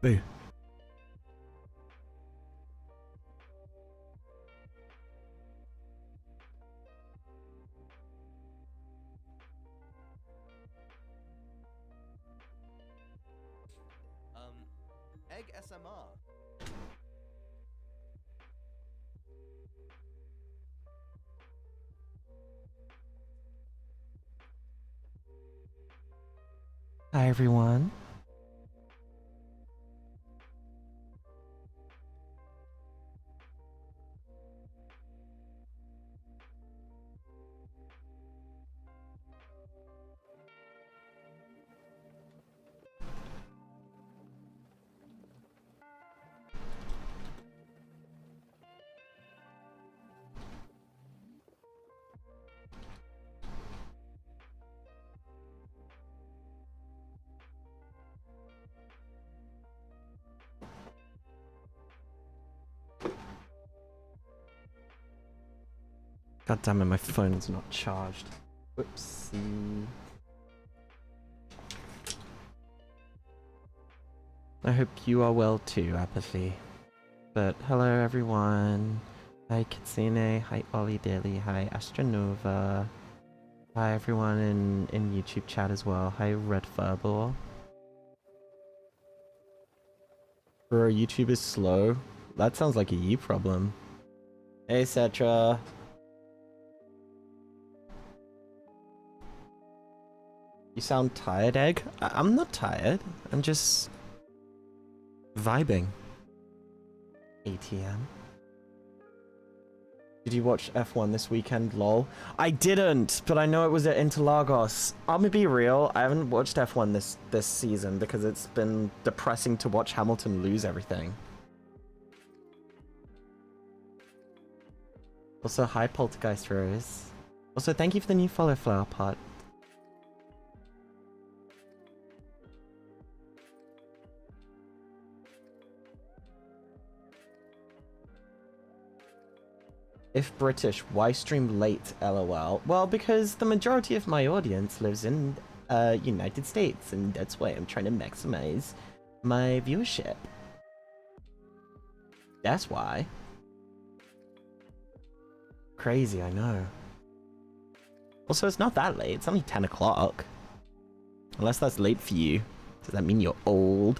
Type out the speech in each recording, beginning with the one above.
Boo. Egg SMR. Hi everyone. God damn it, my phone is not charged. Whoopsie. I hope you are well too, Apathy. But hello everyone. Hi Kitsune, hi Ollie Daily, hi Astronova. Hi everyone in YouTube chat as well. Hi Red Furball. Bro, YouTube is slow. That sounds like a you problem. Hey Cetra. You sound tired, Egg? I'm not tired. I'm just vibing. ATM. Did you watch F1 this weekend, lol? I didn't, but I know it was at Interlagos. I'm gonna be real, I haven't watched F1 this season because it's been depressing to watch Hamilton lose everything. Also, hi Poltergeist Rose. Also, thank you for the new follow, Flower Pot. If British, why stream late, lol? Well, because the majority of my audience lives in United States, and that's why I'm trying to maximize my viewership. That's why. Crazy, I know. Also, it's not that late. It's only 10 o'clock. Unless that's late for you. Does that mean you're old?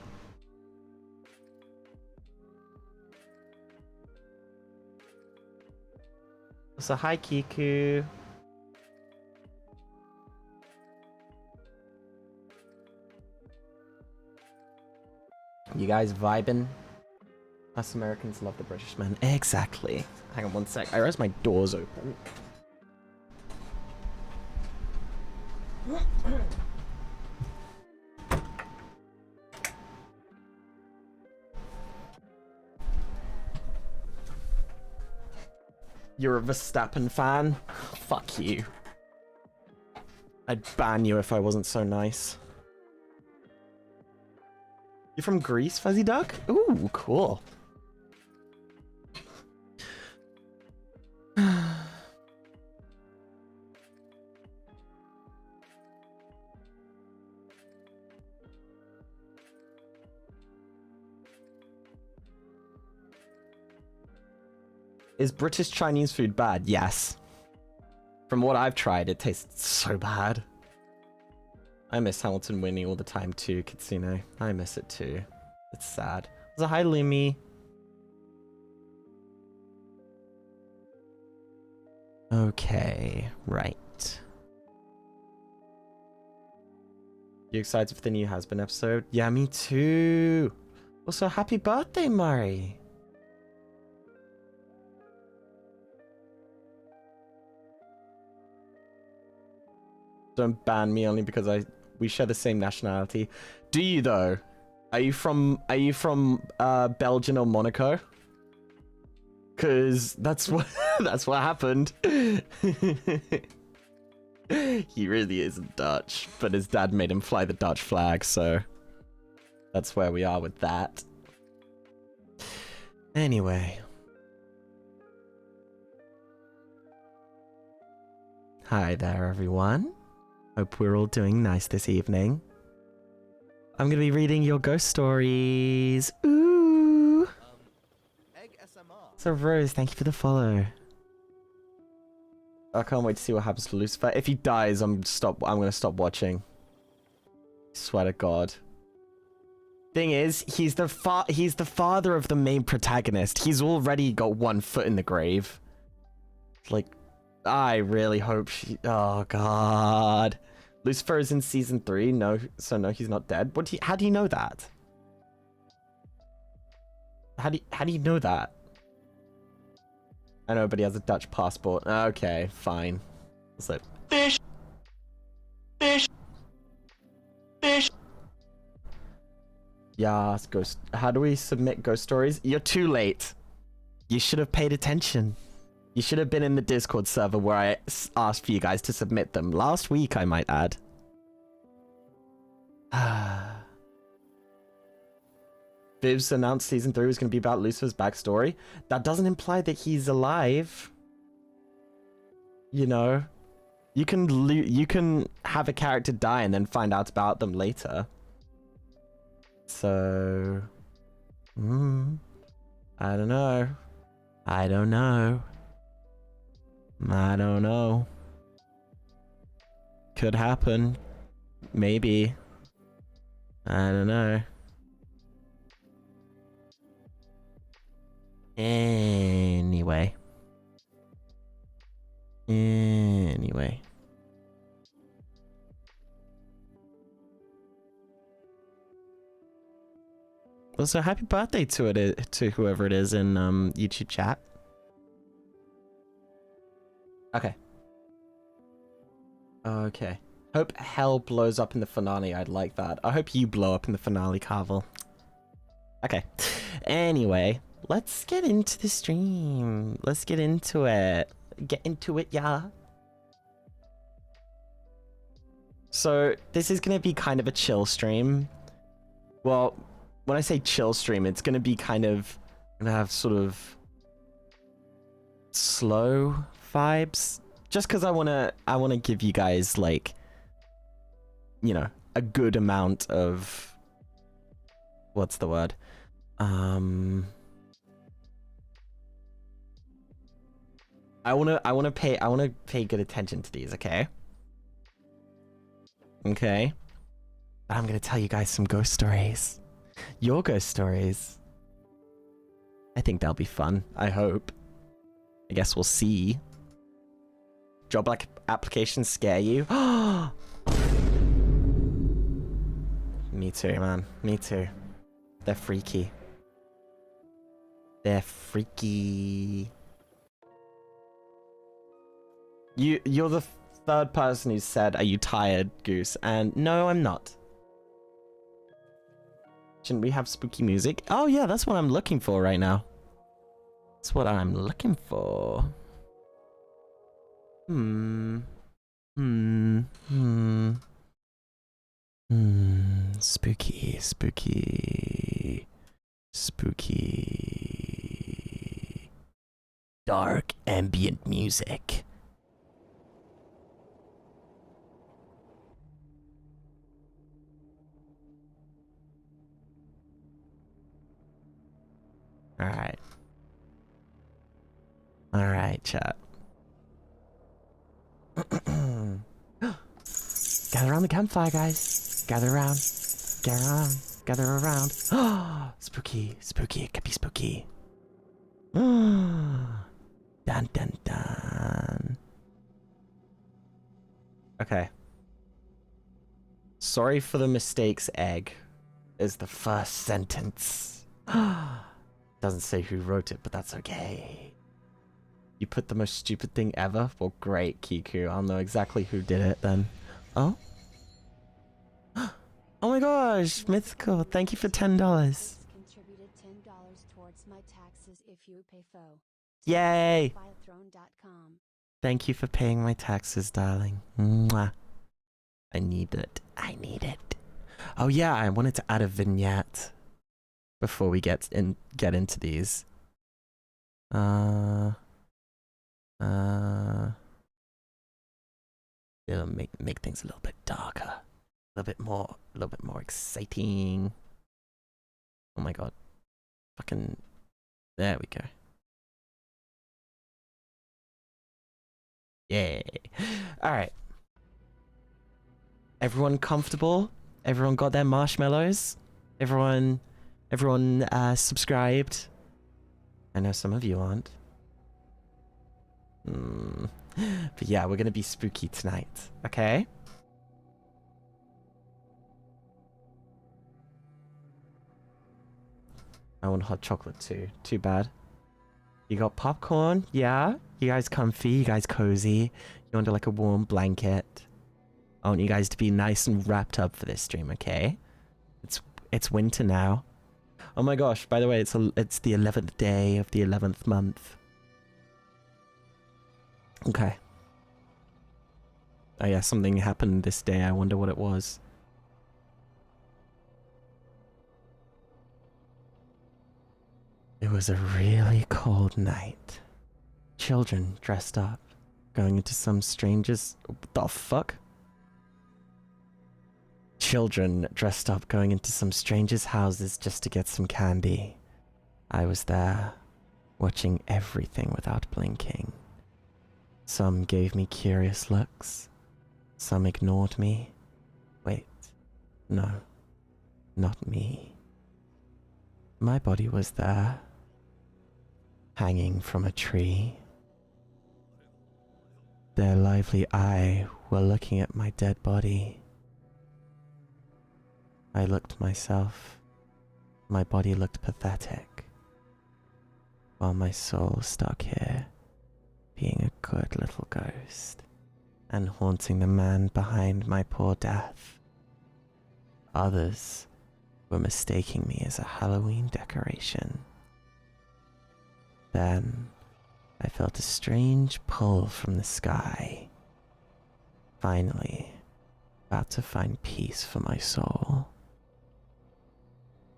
So hi Kiku. You guys vibing? Us Americans love the British man. Exactly. Hang on one sec. I realize my door's open. You're a Verstappen fan? Fuck you. I'd ban you if I wasn't so nice. You're from Greece, Fuzzy Duck? Ooh, cool. Is British Chinese food bad? Yes. From what I've tried, it tastes so bad. I miss Hamilton winning all the time too, Kitsune. I miss it too. It's sad. So hi, Lumi. Okay, right. You excited for the new Has Been episode? Yeah, me too. Also, happy birthday, Murray. Don't ban me only because we share the same nationality. Do you though? Are you from Belgium or Monaco? Cause that's what that's what happened. He really isn't Dutch, but his dad made him fly the Dutch flag, so that's where we are with that. Anyway. Hi there, everyone. Hope we're all doing nice this evening. I'm gonna be reading your ghost stories. Ooh. Egg SMR. So Rose, thank you for the follow. I can't wait to see what happens to Lucifer. If he dies, I'm gonna stop watching. Swear to God. Thing is, he's the father of the main protagonist. He's already got one foot in the grave. Like, I really hope she. Oh God. Lucifer is in season 3. No, so no, he's not dead. How do you know that? How do you know that? I know, but he has a Dutch passport. Okay, fine. So fish. Yes, ghost. How do we submit ghost stories? You're too late. You should have paid attention. You should have been in the Discord server where I asked for you guys to submit them last week, I might add. Viv's announced season 3 was going to be about Lucifer's backstory. That doesn't imply that he's alive. You know, you can have a character die and then find out about them later. So, I don't know. I don't know. I don't know. Could happen. Maybe. I don't know. Anyway. Also, happy birthday to whoever it is in YouTube chat. Okay. Okay. Hope hell blows up in the finale. I'd like that. I hope you blow up in the finale, Carvel. Okay. Anyway, let's get into the stream. Let's get into it. Get into it, yeah. So, this is going to be kind of a chill stream. Well, when I say chill stream, it's going to be kind of... going to have sort of... slow vibes. Just because I want to give you guys, like... you know, a good amount of... what's the word? I want to pay good attention to these, okay? Okay. But I'm gonna tell you guys some ghost stories. Your ghost stories. I think they'll be fun. I hope. I guess we'll see. Job like applications scare you? Me too, man. Me too. They're freaky. They're freaky. You're the third person who said, "Are you tired, Goose?" And no, I'm not. Shouldn't we have spooky music? Oh yeah, that's what I'm looking for right now. That's what I'm looking for. Spooky, spooky, spooky. Dark ambient music. Alright. Alright, chat. Gather around the campfire, guys. Gather around. Gather around. Gather around. Spooky. Spooky. It could be spooky. Dun dun dun. Okay. Sorry for the mistakes, Egg, is the first sentence. Doesn't say who wrote it, but that's okay. You put the most stupid thing ever? Well, great, Kiku. I'll know exactly who did it then. Oh? Oh my gosh, Mythical. Thank you for $10. Contributed $10 towards my taxes if you pay FO. Yay! Buyathrone.com. Thank you for paying my taxes, darling. Mwah. I need it. I need it. Oh yeah, I wanted to add a vignette before we get into these. It'll make things a little bit darker. a little bit more exciting. Oh my god. Fucking, there we go. Yay. Alright. Everyone comfortable? Everyone got their marshmallows? Everyone subscribed? I know some of you aren't. But yeah, we're gonna be spooky tonight, okay? I want hot chocolate too. Too bad. You got popcorn? Yeah? You guys comfy? You guys cozy? You under like a warm blanket? I want you guys to be nice and wrapped up for this stream, okay? It's winter now. Oh my gosh, by the way, it's the 11th day of the 11th month. Okay. Oh yeah, something happened this day. I wonder what it was. It was a really cold night. Children dressed up, going into some strangers. What the fuck? Children dressed up, going into some strangers' houses just to get some candy. I was there, watching everything without blinking. Some gave me curious looks. Some ignored me. Wait, no, not me. My body was there, hanging from a tree. Their lively eye were looking at my dead body. I looked myself. My body looked pathetic, while my soul stuck here, being a good little ghost, and haunting the man behind my poor death. Others were mistaking me as a Halloween decoration. Then I felt a strange pull from the sky. Finally, about to find peace for my soul.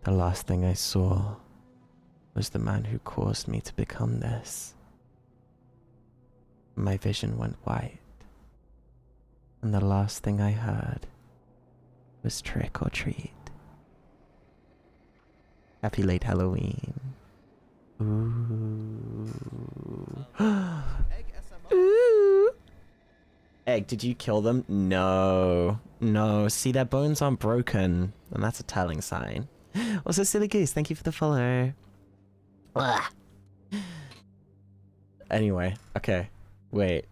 The last thing I saw was the man who caused me to become this. My vision went white, and the last thing I heard was trick or treat. Happy late Halloween. Ooh. Egg SMR. Ooh. Egg, did you kill them? No. No. See, their bones aren't broken, and that's a telling sign. Also, Silly Goose, thank you for the follow. Ugh. Anyway, okay. Wait.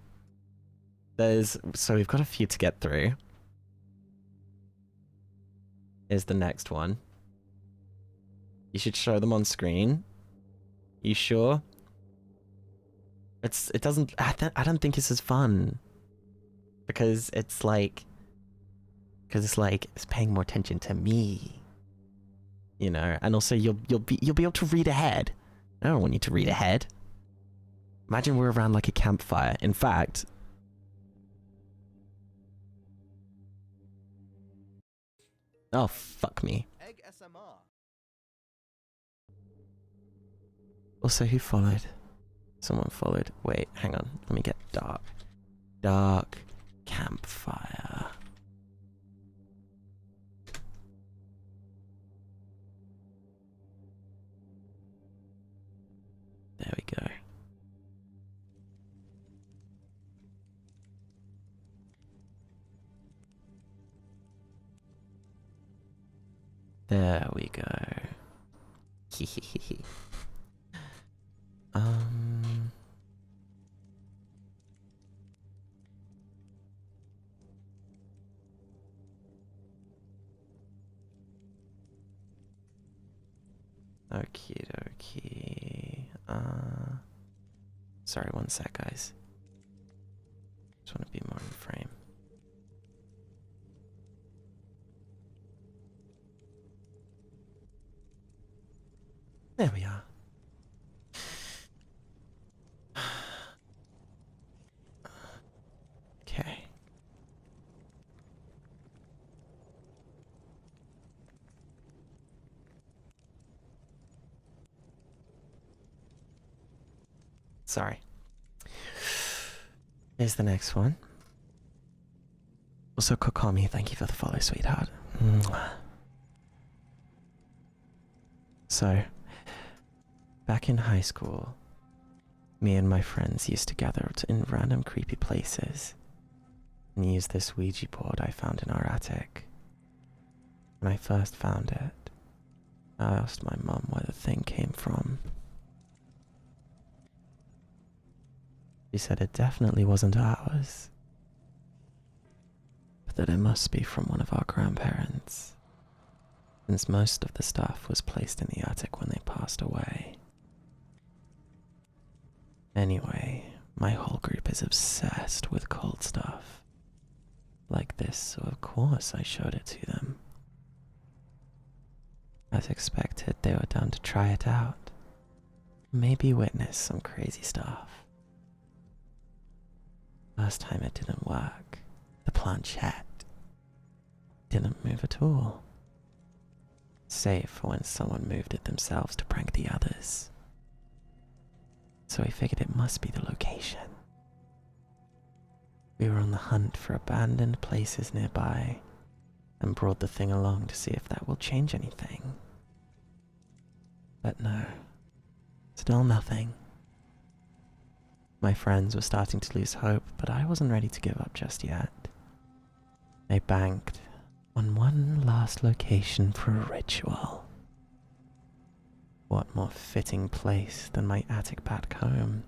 So we've got a few to get through. Here's the next one. You should show them on screen. You sure? It doesn't, I don't think this is fun. Because it's it's paying more attention to me. You know, and also you'll be able to read ahead. I don't want you to read ahead. Imagine we're around like a campfire. In fact, oh fuck me. Egg SMR. Also, who followed? Someone followed. Wait, hang on. Let me get dark. Dark campfire. There we go. There we go. Okie dokie. Sorry, one sec, guys. Just want to be more in frame. There we are. Okay. Sorry. Here's the next one. Also, Kokomi, thank you for the follow, sweetheart. Mwah. So, back in high school, me and my friends used to gather in random creepy places and use this Ouija board I found in our attic. When I first found it, I asked my mum where the thing came from. She said it definitely wasn't ours, but that it must be from one of our grandparents, since most of the stuff was placed in the attic when they passed away. Anyway, my whole group is obsessed with cold stuff like this, so of course I showed it to them. As expected, they were down to try it out, maybe witness some crazy stuff. First time it didn't work. The planchette didn't move at all, save for when someone moved it themselves to prank the others. So I figured it must be the location. We were on the hunt for abandoned places nearby and brought the thing along to see if that will change anything. But no, still nothing. My friends were starting to lose hope, but I wasn't ready to give up just yet. I banked on one last location for a ritual. What more fitting place than my attic back home,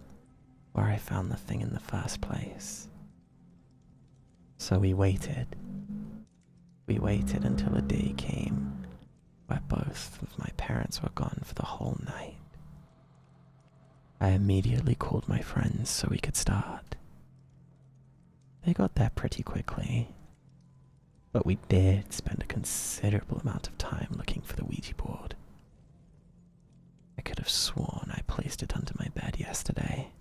where I found the thing in the first place? So we waited. We waited until a day came where both of my parents were gone for the whole night. I immediately called my friends so we could start. They got there pretty quickly, but we did spend a considerable amount of time looking for the Ouija board. I could have sworn I placed it under my bed yesterday.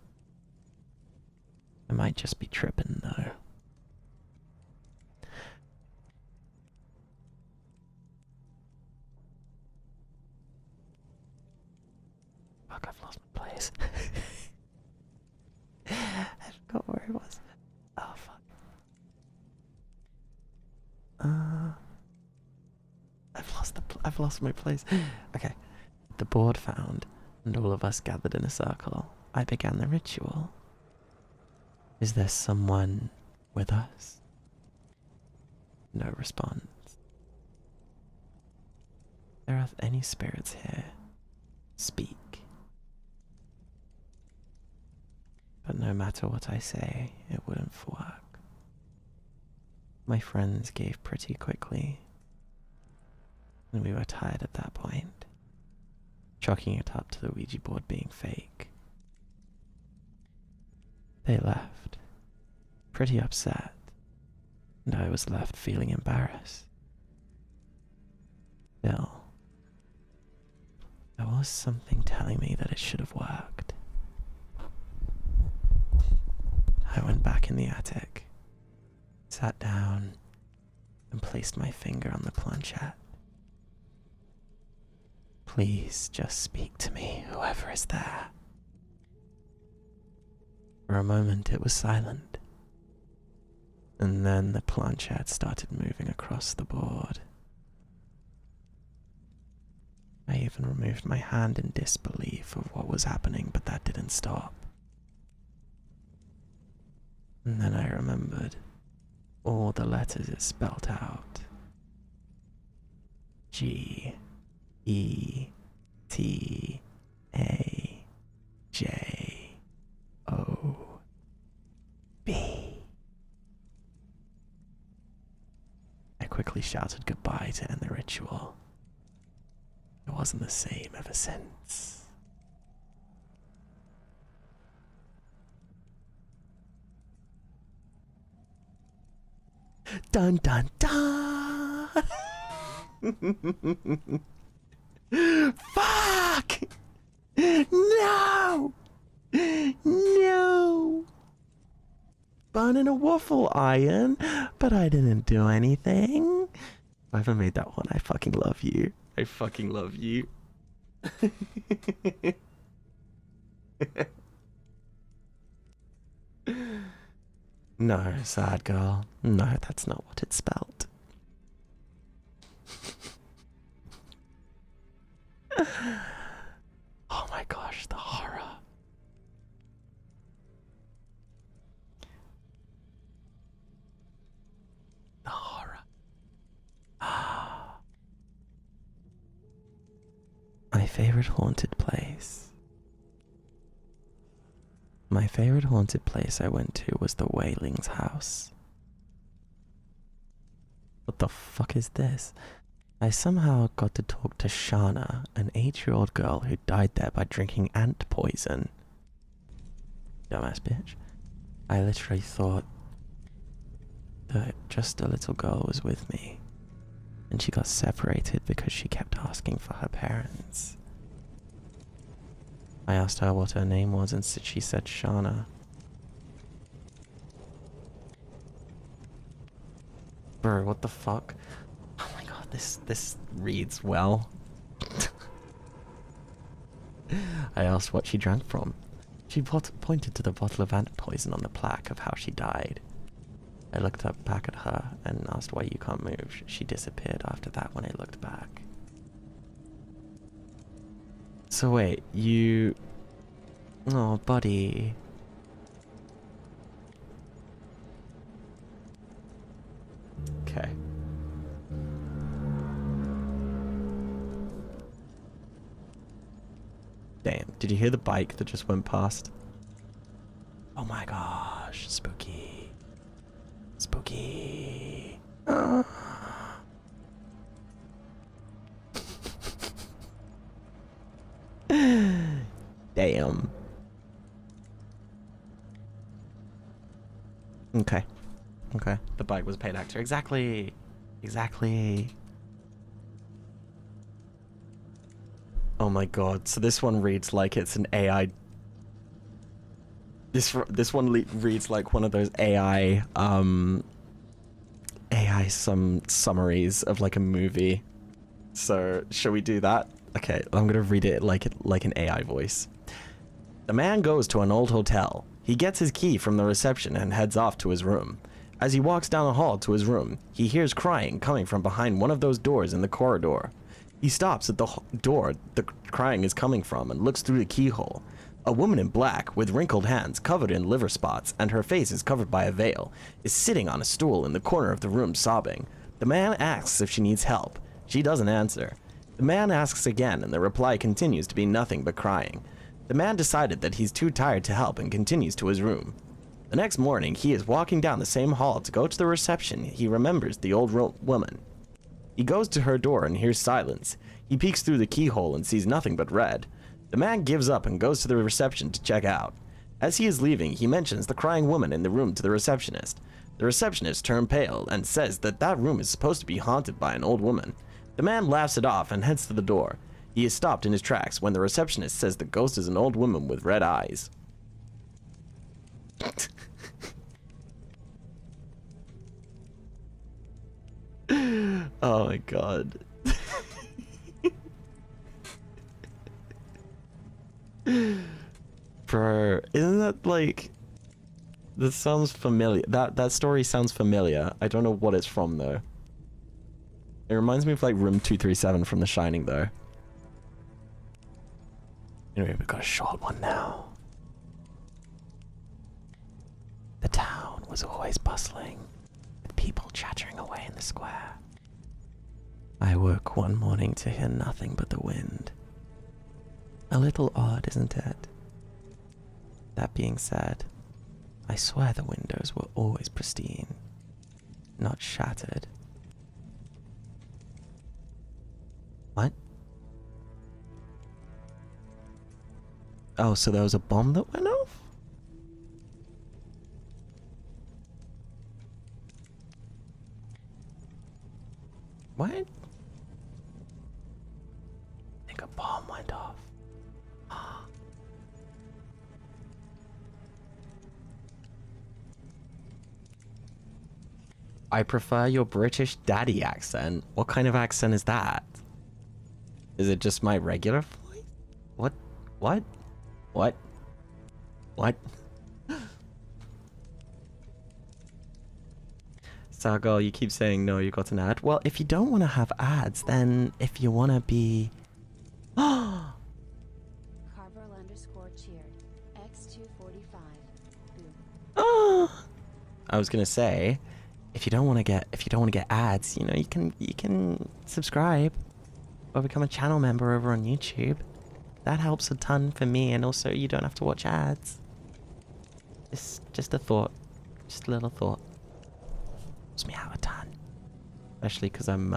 I might just be tripping though. Fuck, I've lost my place. I forgot where it was. Oh, fuck. I've lost my place. Okay. The board found, and all of us gathered in a circle. I began the ritual. Is there someone with us? No response. There are any spirits here? Speak. But no matter what I say, it wouldn't work. My friends gave pretty quickly, and we were tired at that point, chalking it up to the Ouija board being fake. They left, pretty upset, and I was left feeling embarrassed. Still, there was something telling me that it should have worked. I went back in the attic, sat down, and placed my finger on the planchette. Please just speak to me, whoever is there. For a moment it was silent, and then the planchette started moving across the board. I even removed my hand in disbelief of what was happening, but that didn't stop. And then I remembered all the letters it spelled out. G-E-T-A-J-O-B. I quickly shouted goodbye to end the ritual. It wasn't the same ever since. Dun dun dun! Fuck! No! No! Burning a waffle iron, but I didn't do anything. Whoever made that one, I fucking love you. I fucking love you. No, sad girl. No, that's not what it spelled. Oh my gosh, the horror. The horror. My favorite haunted place. My favorite haunted place I went to was the Whaling's house. What the fuck is this? I somehow got to talk to Shana, an 8-year-old girl who died there by drinking ant poison. Dumbass bitch. I literally thought that just a little girl was with me, and she got separated because she kept asking for her parents. I asked her what her name was, and she said Shana. Bro, what the fuck? Oh my god, this reads well. I asked what she drank from. She pointed to the bottle of ant poison on the plaque of how she died. I looked up back at her and asked why you can't move. She disappeared after that when I looked back. So wait, you... Oh, buddy. Okay. Damn, did you hear the bike that just went past? Oh my gosh, spooky. Spooky. Damn. Okay. Okay. The bike was a paid actor. Exactly. Exactly. Oh my god. So this one reads like it's an AI. This one reads like one of those AI some summaries of like a movie. So shall we do that? Okay, I'm gonna read it like an AI voice. The man goes to an old hotel. He gets his key from the reception and heads off to his room. As he walks down the hall to his room, he hears crying coming from behind one of those doors in the corridor. He stops at the door the crying is coming from and looks through the keyhole. A woman in black, with wrinkled hands covered in liver spots and her face is covered by a veil, is sitting on a stool in the corner of the room sobbing. The man asks if she needs help. She doesn't answer. The man asks again and the reply continues to be nothing but crying. The man decided that he's too tired to help and continues to his room. The next morning, he is walking down the same hall to go to the reception. He remembers the old woman. He goes to her door and hears silence. He peeks through the keyhole and sees nothing but red. The man gives up and goes to the reception to check out. As he is leaving, he mentions the crying woman in the room to the receptionist. The receptionist turns pale and says that room is supposed to be haunted by an old woman. The man laughs it off and heads to the door. He is stopped in his tracks when the receptionist says the ghost is an old woman with red eyes. Oh my god. Bro, isn't that like... This sounds familiar. That story sounds familiar. I don't know what it's from though. It reminds me of like room 237 from The Shining though. Anyway, we've got a short one now. The town was always bustling, with people chattering away in the square. I woke one morning to hear nothing but the wind. A little odd, isn't it? That being said, I swear the windows were always pristine, not shattered. What? Oh, so there was a bomb that went off? What? I think a bomb went off. I prefer your British daddy accent. What kind of accent is that? Is it just my regular voice? What? What? What? What? Star Girl, you keep saying no, you got an ad. Well, if you don't want to have ads, then if you want to be... Carver _ cheered. X245. Boo. I was gonna say, if you don't want to get ads, you know, you can subscribe or become a channel member over on YouTube. That helps a ton for me, and also you don't have to watch ads. Just a thought, just a little thought. Helps me out a ton, especially because I'm.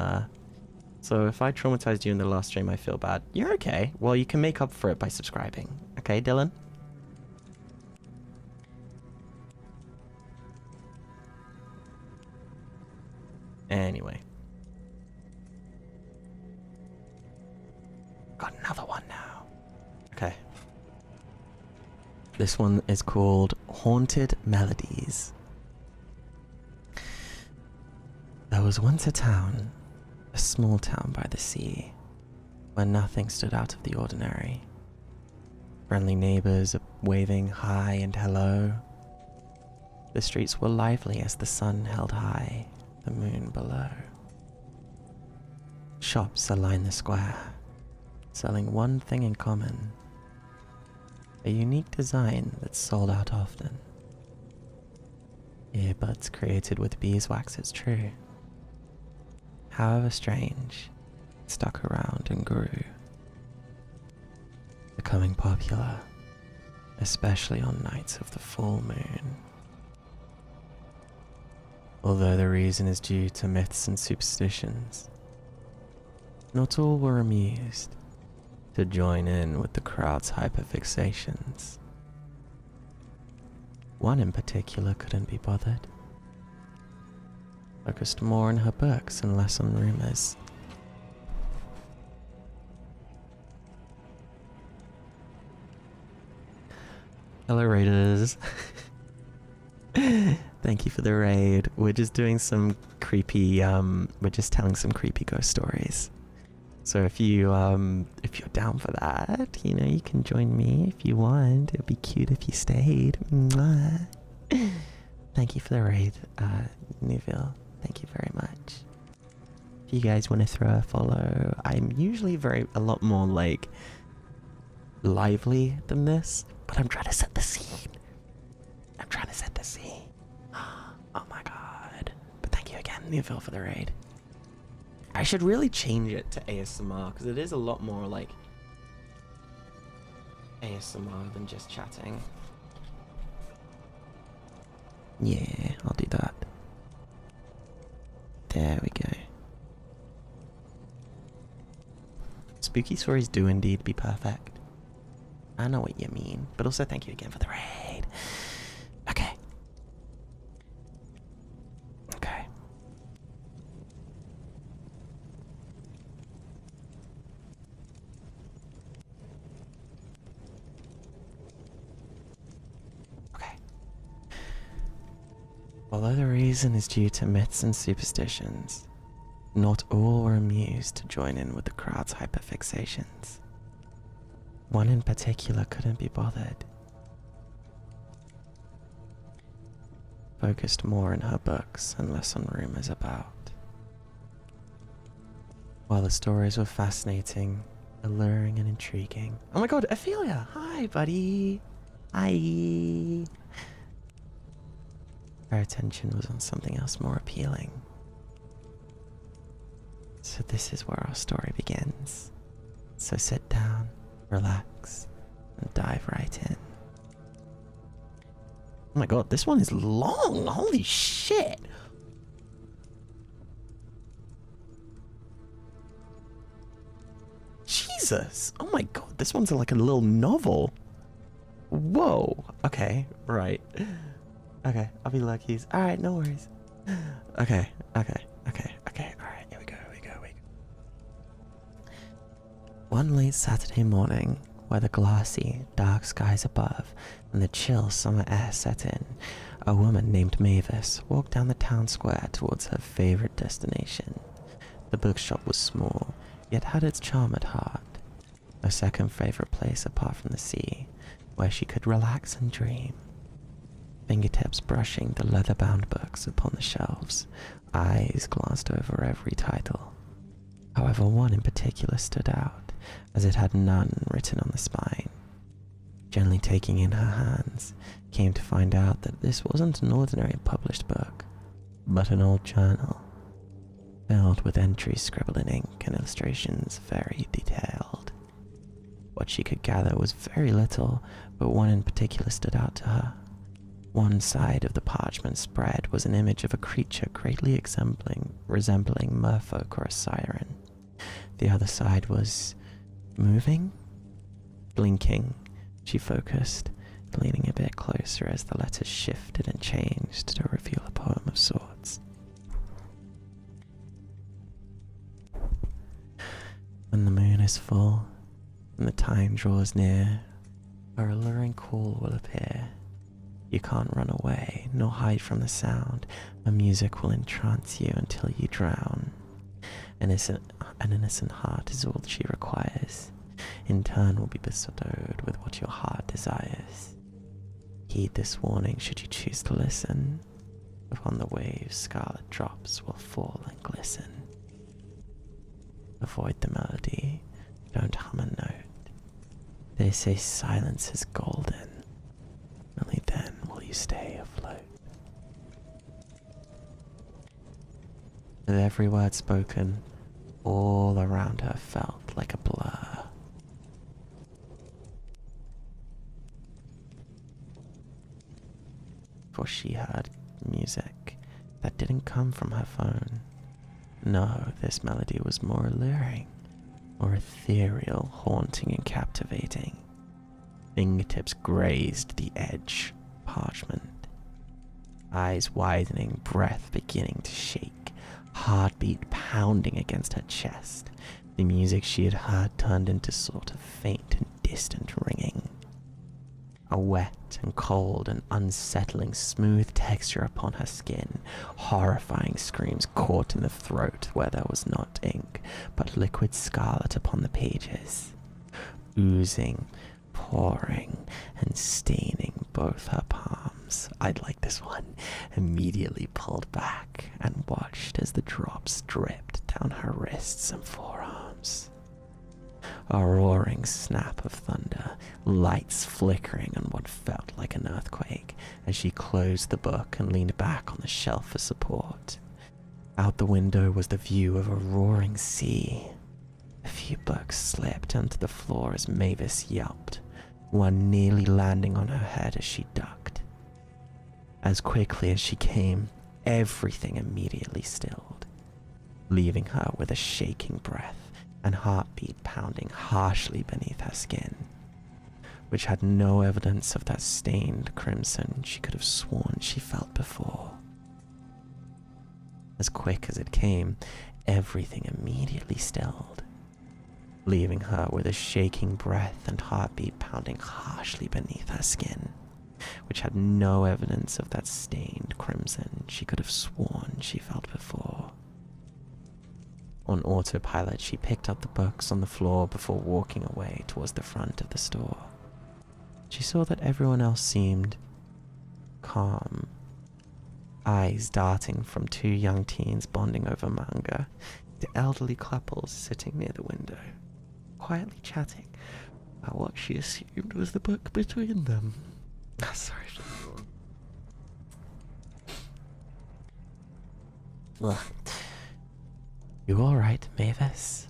So if I traumatized you in the last stream, I feel bad. You're okay. Well, you can make up for it by subscribing. Okay, Dylan? Anyway. Got another one now. Okay. This one is called Haunted Melodies. There was once a town, a small town by the sea, where nothing stood out of the ordinary. Friendly neighbors waving hi and hello. The streets were lively as the sun held high, the moon below. Shops aligned the square, selling one thing in common, a unique design that sold out often. Earbuds created with beeswax, it's true. However strange, it stuck around and grew, becoming popular, especially on nights of the full moon. Although the reason is due to myths and superstitions, not all were amused to join in with the crowd's hyperfixations. One in particular couldn't be bothered, focused more on her books and less on rumors. Hello raiders. Thank you for the raid. We're just doing some creepy, we're just telling some creepy ghost stories. So if you're down for that, you know, you can join me if you want. It'd be cute if you stayed. Mwah. Thank you for the raid, Newville. Thank you very much. If you guys want to throw a follow, I'm usually a lot more like lively than this, but I'm trying to set the scene. I'm trying to set the scene. Oh my god. But thank you again, Newville, for the raid. I should really change it to ASMR, because it is a lot more like ASMR than just chatting. Yeah, I'll do that. There we go. Spooky stories do indeed be perfect. I know what you mean, but also thank you again for the raid. Okay. Okay. Okay. Although the reason is due to myths and superstitions, not all were amused to join in with the crowd's hyperfixations. One in particular couldn't be bothered, focused more on her books and less on rumors about. While the stories were fascinating, alluring and intriguing. Oh my god, Ophelia! Hi, buddy! Hi! Her attention was on something else more appealing. So this is where our story begins. So sit down, relax, and dive right in. Oh my god, this one is long! Holy shit! Jesus! Oh my god, this one's like a little novel. Whoa! Okay, right. Okay, I'll be luckies. Alright, no worries. Okay. Alright, here we go. One late Saturday morning, where the glassy, dark skies above and the chill summer air set in, a woman named Mavis walked down the town square towards her favorite destination. The bookshop was small, yet had its charm at heart. Her second favorite place apart from the sea, where she could relax and dream. fingertips brushing the leather-bound books upon the shelves, eyes glanced over every title. However, one in particular stood out, as it had none written on the spine. Gently taking in her hands, came to find out that this wasn't an ordinary published book, but an old journal, filled with entries scribbled in ink and illustrations very detailed. What she could gather was very little, but one in particular stood out to her. One side of the parchment spread was an image of a creature greatly resembling merfolk or a siren. The other side was moving, blinking. She focused, leaning a bit closer as the letters shifted and changed to reveal a poem of sorts. When the moon is full, and the time draws near, a alluring call will appear. You can't run away, nor hide from the sound. A music will entrance you until you drown. An innocent heart is all she requires. In turn will be bestowed with what your heart desires. Heed this warning should you choose to listen. Upon the waves scarlet drops will fall and glisten. Avoid the melody, don't hum a note. They say silence is golden. Only then will you stay afloat. With every word spoken, all around her felt like a blur. For she heard music that didn't come from her phone. No, this melody was more alluring, more ethereal, haunting and captivating. Fingertips grazed the edge parchment. Eyes widening, breath beginning to shake, heartbeat pounding against her chest. The music she had heard turned into sort of faint and distant ringing. A wet and cold and unsettling smooth texture upon her skin, horrifying screams caught in the throat where there was not ink, but liquid scarlet upon the pages, oozing, pouring, and staining both her palms. I'd like this one. Immediately pulled back and watched as the drops dripped down her wrists and forearms. A roaring snap of thunder, lights flickering on what felt like an earthquake as she closed the book and leaned back on the shelf for support. Out the window was the view of a roaring sea. A few books slipped onto the floor as Mavis yelped, one nearly landing on her head as she ducked. As quickly as she came, everything immediately stilled, leaving her with a shaking breath and heartbeat pounding harshly beneath her skin, which had no evidence of that stained crimson she could have sworn she felt before. As quick as it came, everything immediately stilled, leaving her with a shaking breath and heartbeat pounding harshly beneath her skin, which had no evidence of that stained crimson she could have sworn she felt before. On autopilot, she picked up the books on the floor before walking away towards the front of the store. She saw that everyone else seemed calm, eyes darting from two young teens bonding over manga to elderly couples sitting near the window, quietly chatting about what she assumed was the book between them. Sorry. Ugh. You alright, Mavis?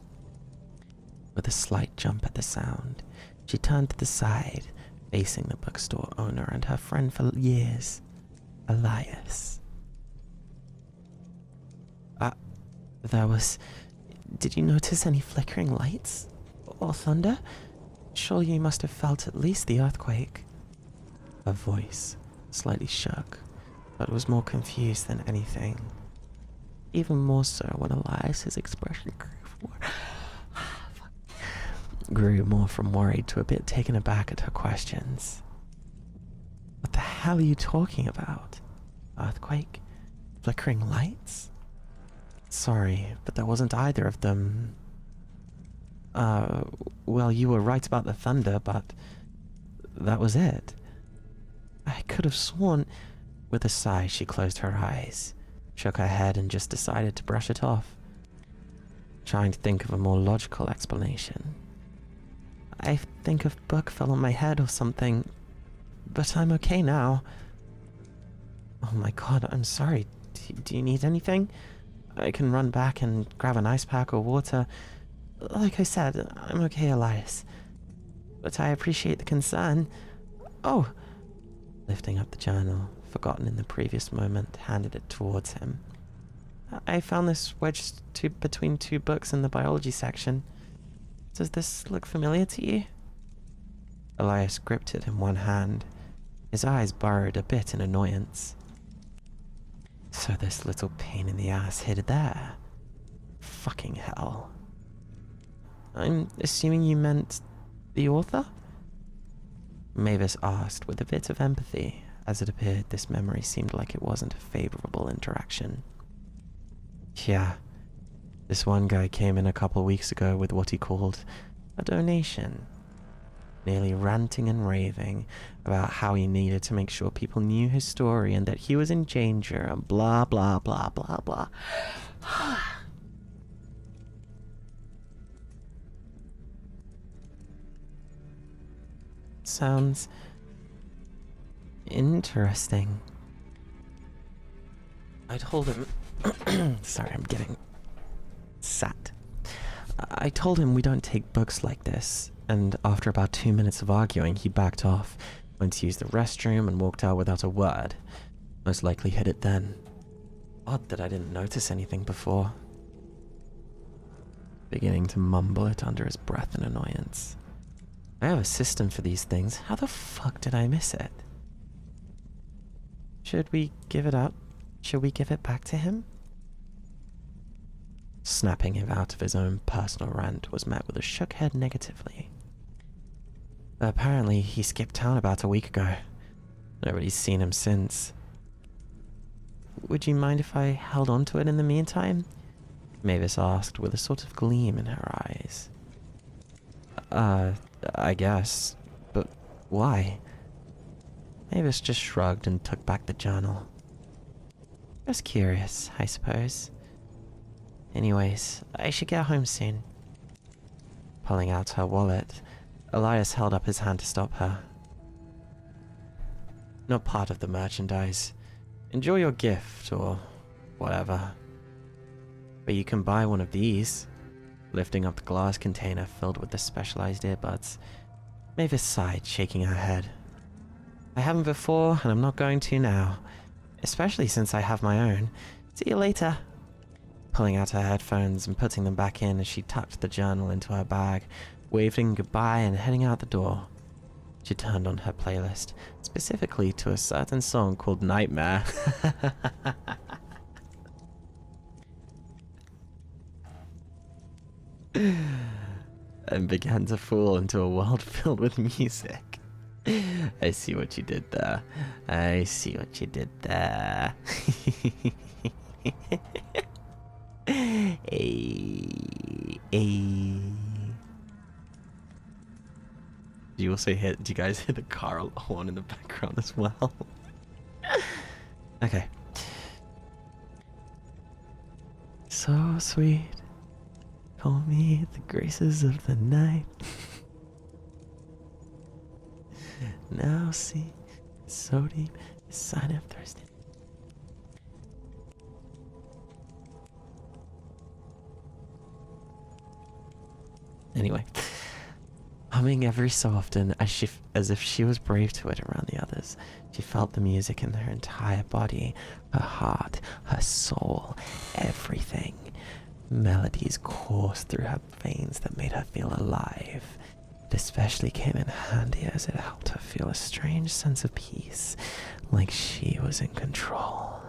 With a slight jump at the sound, she turned to the side, facing the bookstore owner and her friend for years, Elias. Did you notice any flickering lights? Or thunder? Surely you must have felt at least the earthquake. Her voice slightly shook, but was more confused than anything. Even more so when Elias's expression grew more from worried to a bit taken aback at her questions. What the hell are you talking about? Earthquake? Flickering lights? Sorry, but there wasn't either of them. Well, you were right about the thunder, but that was it. I could have sworn... With a sigh, she closed her eyes, shook her head, and just decided to brush it off, trying to think of a more logical explanation. I think a book fell on my head or something, but I'm okay now. Oh my god, I'm sorry. Do you need anything? I can run back and grab an ice pack or water. Like I said, I'm okay, Elias. But I appreciate the concern. Oh! Lifting up the journal, forgotten in the previous moment, handed it towards him. I found this wedged between two books in the biology section. Does this look familiar to you? Elias gripped it in one hand, his eyes burrowed a bit in annoyance. So this little pain in the ass hid it there. Fucking hell. I'm assuming you meant the author? Mavis asked with a bit of empathy, as it appeared this memory seemed like it wasn't a favorable interaction. Yeah, this one guy came in a couple weeks ago with what he called a donation, nearly ranting and raving about how he needed to make sure people knew his story and that he was in danger and blah blah blah blah blah. Sounds interesting. I told him... Sorry, I'm getting sat. I told him we don't take books like this, and after about 2 minutes of arguing, he backed off, went to use the restroom, and walked out without a word. Most likely hid it then. Odd that I didn't notice anything before. Beginning to mumble it under his breath in annoyance. I have a system for these things. How the fuck did I miss it? Should we give it up? Should we give it back to him? Snapping him out of his own personal rant was met with a shook head negatively. Apparently, he skipped town about a week ago. Nobody's seen him since. Would you mind if I held on to it in the meantime? Mavis asked with a sort of gleam in her eyes. I guess. But why? Mavis just shrugged and took back the journal. Just curious, I suppose. Anyways, I should get home soon. Pulling out her wallet, Elias held up his hand to stop her. Not part of the merchandise. Enjoy your gift, or whatever. But you can buy one of these. Lifting up the glass container filled with the specialized earbuds, Mavis sighed, shaking her head. I haven't before, and I'm not going to now. Especially since I have my own. See you later. Pulling out her headphones and putting them back in as she tucked the journal into her bag, waving goodbye and heading out the door. She turned on her playlist, specifically to a certain song called Nightmare. And began to fall into a world filled with music. I see what you did there. I see what you did there. Hey. You also hit... Do you guys hear the car horn in the background as well? Okay. So sweet. Call me the graces of the night. Now see, so deep, the sign of thirsty. Anyway, humming every so often as if she was brave to it around the others, she felt the music in her entire body, her heart, her soul, everything. Melodies coursed through her veins that made her feel alive. It especially came in handy as it helped her feel a strange sense of peace, like she was in control.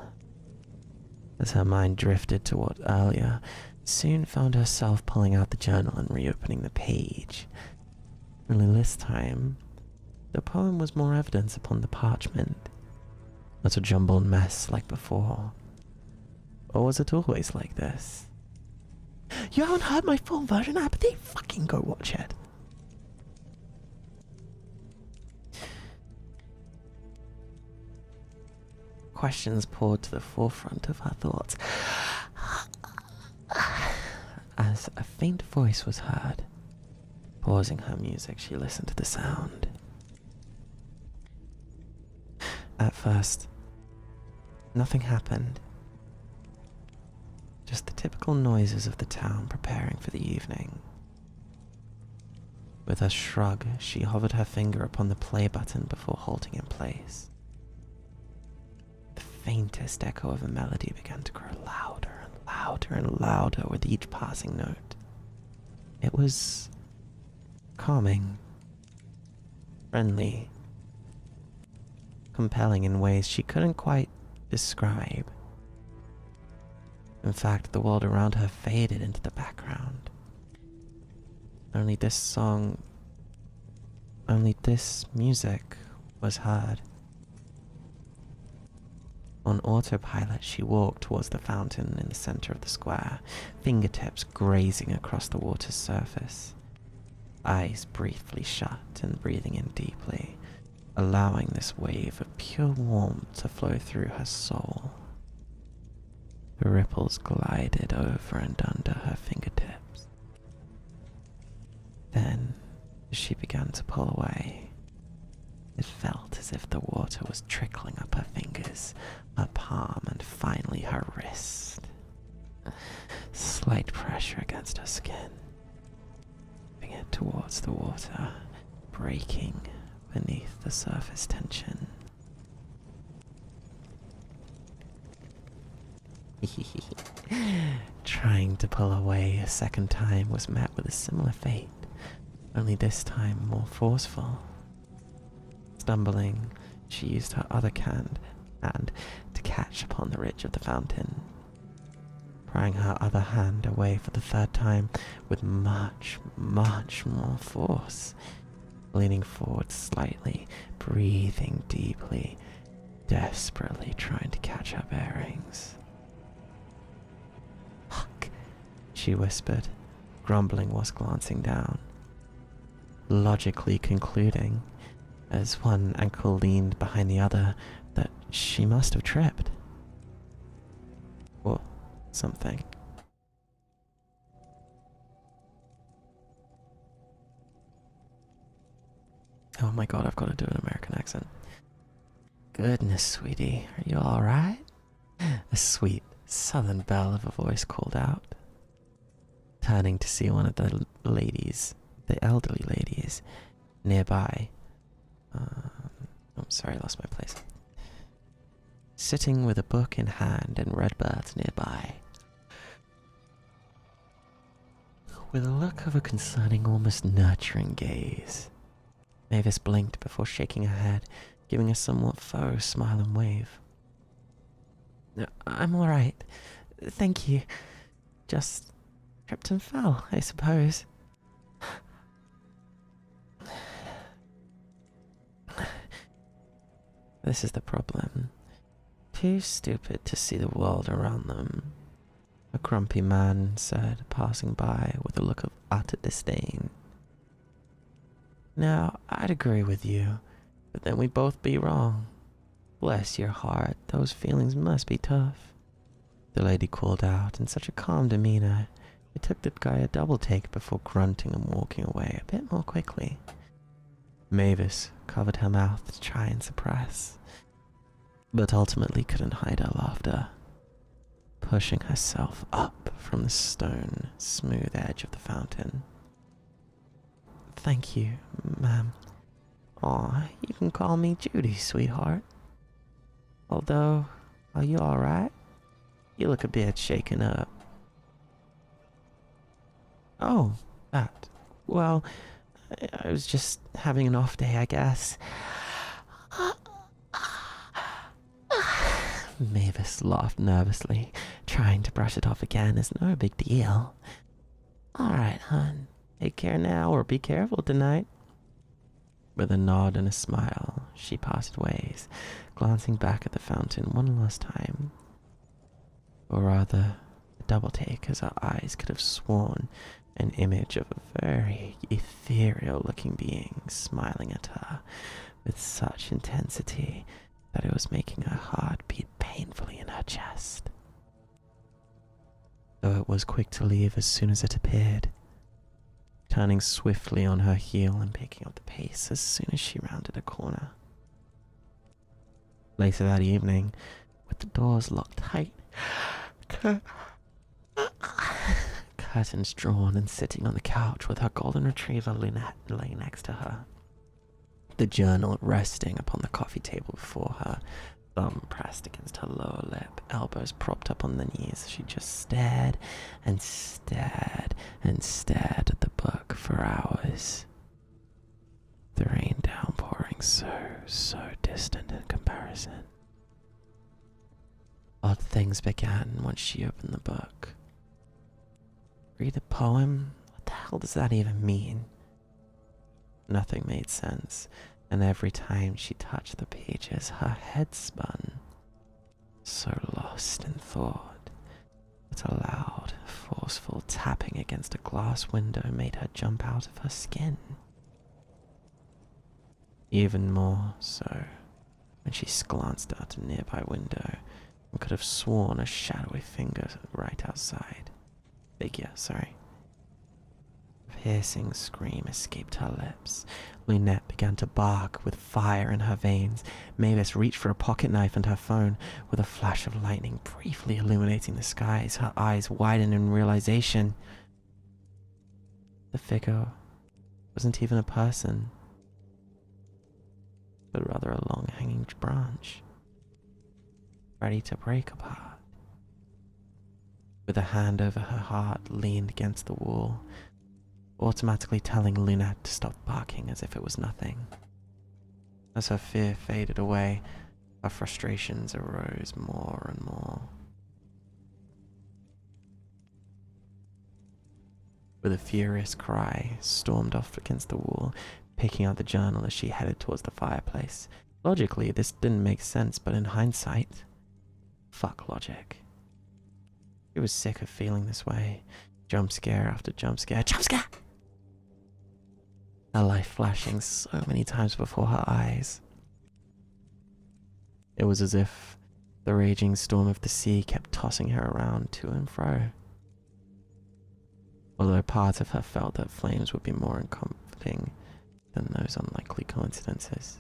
As her mind drifted to what earlier, soon found herself pulling out the journal and reopening the page. Only this time, the poem was more evidence upon the parchment, not a jumbled mess like before. Or was it always like this? You haven't heard my full version, Apathy? Fucking go watch it. Questions poured to the forefront of her thoughts as a faint voice was heard. Pausing her music, she listened to the sound. At first, nothing happened. Just the typical noises of the town preparing for the evening. With a shrug, she hovered her finger upon the play button before halting in place. The faintest echo of a melody began to grow louder and louder and louder with each passing note. It was calming, friendly, compelling in ways she couldn't quite describe. In fact, the world around her faded into the background. Only this music was heard. On autopilot, she walked towards the fountain in the center of the square, fingertips grazing across the water's surface. Eyes briefly shut and breathing in deeply, allowing this wave of pure warmth to flow through her soul. The ripples glided over and under her fingertips. Then, as she began to pull away, it felt as if the water was trickling up her fingers, her palm, and finally her wrist. Slight pressure against her skin, moving it towards the water, breaking beneath the surface tension. Trying to pull away a second time was met with a similar fate, only this time more forceful. Stumbling, she used her other hand to catch upon the ridge of the fountain, prying her other hand away for the third time with much, much more force. Leaning forward slightly, breathing deeply, desperately trying to catch her bearings. "Fuck," she whispered, grumbling whilst glancing down, logically concluding, as one ankle leaned behind the other, that she must have tripped. Or something. Oh my god, I've got to do an American accent. "Goodness, sweetie, are you alright?" A sweet, southern belle of a voice called out, turning to see one of the ladies, the elderly ladies, nearby. Sorry, I lost my place. Sitting with a book in hand and redbirds nearby. With a look of a concerning, almost nurturing gaze, Mavis blinked before shaking her head, giving a somewhat faux smile and wave. "I'm alright. Thank you. Just tripped and fell, I suppose." This is the problem. Too stupid to see the world around them, a grumpy man said, passing by with a look of utter disdain. "Now, I'd agree with you, but then we'd both be wrong. Bless your heart, those feelings must be tough," the lady called out in such a calm demeanor, it took the guy a double take before grunting and walking away a bit more quickly. Mavis covered her mouth to try and suppress, but ultimately couldn't hide her laughter, pushing herself up from the stone, smooth edge of the fountain. "Thank you, ma'am. Aw, you can call me Judy, sweetheart. Although, are you alright? You look a bit shaken up." "Oh, that. Well, I was just having an off day, I guess." Mavis laughed nervously, trying to brush it off again as no big deal. "Alright, hun. Take care now or be careful tonight." With a nod and a smile, she parted ways, glancing back at the fountain one last time. Or rather, a double take, as her eyes could have sworn an image of a very ethereal-looking being smiling at her with such intensity that it was making her heart beat painfully in her chest. Though it was quick to leave as soon as it appeared, turning swiftly on her heel and picking up the pace as soon as she rounded a corner. Later that evening, with the doors locked tight, curtains drawn, and sitting on the couch with her golden retriever Lunette lay next to her, the journal resting upon the coffee table before her, thumb pressed against her lower lip, elbows propped up on the knees, she just stared and stared and stared at the book for hours. The rain downpouring so distant in comparison. Odd things began once she opened the book. Read a poem? What the hell does that even mean? Nothing made sense, and every time she touched the pages, her head spun. So lost in thought that a loud, forceful tapping against a glass window made her jump out of her skin. Even more so when she glanced out a nearby window and could have sworn a shadowy figure A piercing scream escaped her lips. Lunette began to bark with fire in her veins. Mavis reached for a pocket knife and her phone, with a flash of lightning briefly illuminating the skies. Her eyes widened in realization. The figure wasn't even a person, but rather a long-hanging branch, ready to break apart. With a hand over her heart, leaned against the wall, automatically telling Lunette to stop barking as if it was nothing. As her fear faded away, her frustrations arose more and more. With a furious cry, stormed off against the wall, picking up the journal as she headed towards the fireplace. Logically, this didn't make sense, but in hindsight, fuck logic. She was sick of feeling this way. Jump scare after jump scare. Jump scare! Her life flashing so many times before her eyes. It was as if the raging storm of the sea kept tossing her around to and fro. Although part of her felt that flames would be more comforting than those unlikely coincidences.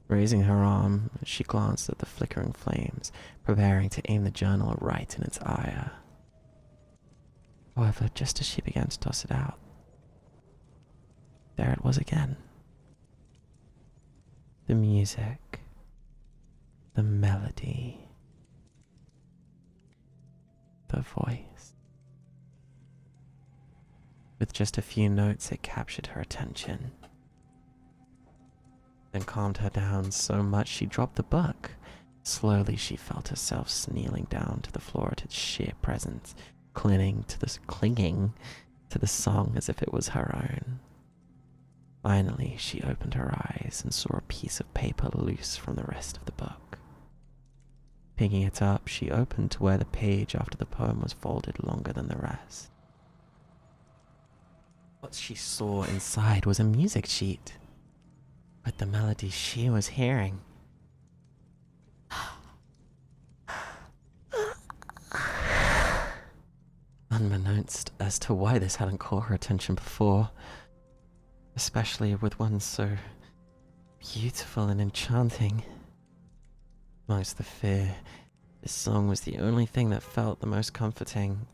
Raising her arm, she glanced at the flickering flames, preparing to aim the journal right in its ire. However, just as she began to toss it out, there it was again. The music, the melody, the voice. With just a few notes, it captured her attention, then calmed her down so much she dropped the book. Slowly she felt herself kneeling down to the floor at its sheer presence, clinging to the song as if it was her own. Finally, she opened her eyes and saw a piece of paper loose from the rest of the book. Picking it up, she opened to where the page after the poem was folded longer than the rest. What she saw inside was a music sheet, with the melody she was hearing. Unbeknownst as to why this hadn't caught her attention before, especially with one so beautiful and enchanting. Amongst the fear, this song was the only thing that felt the most comforting.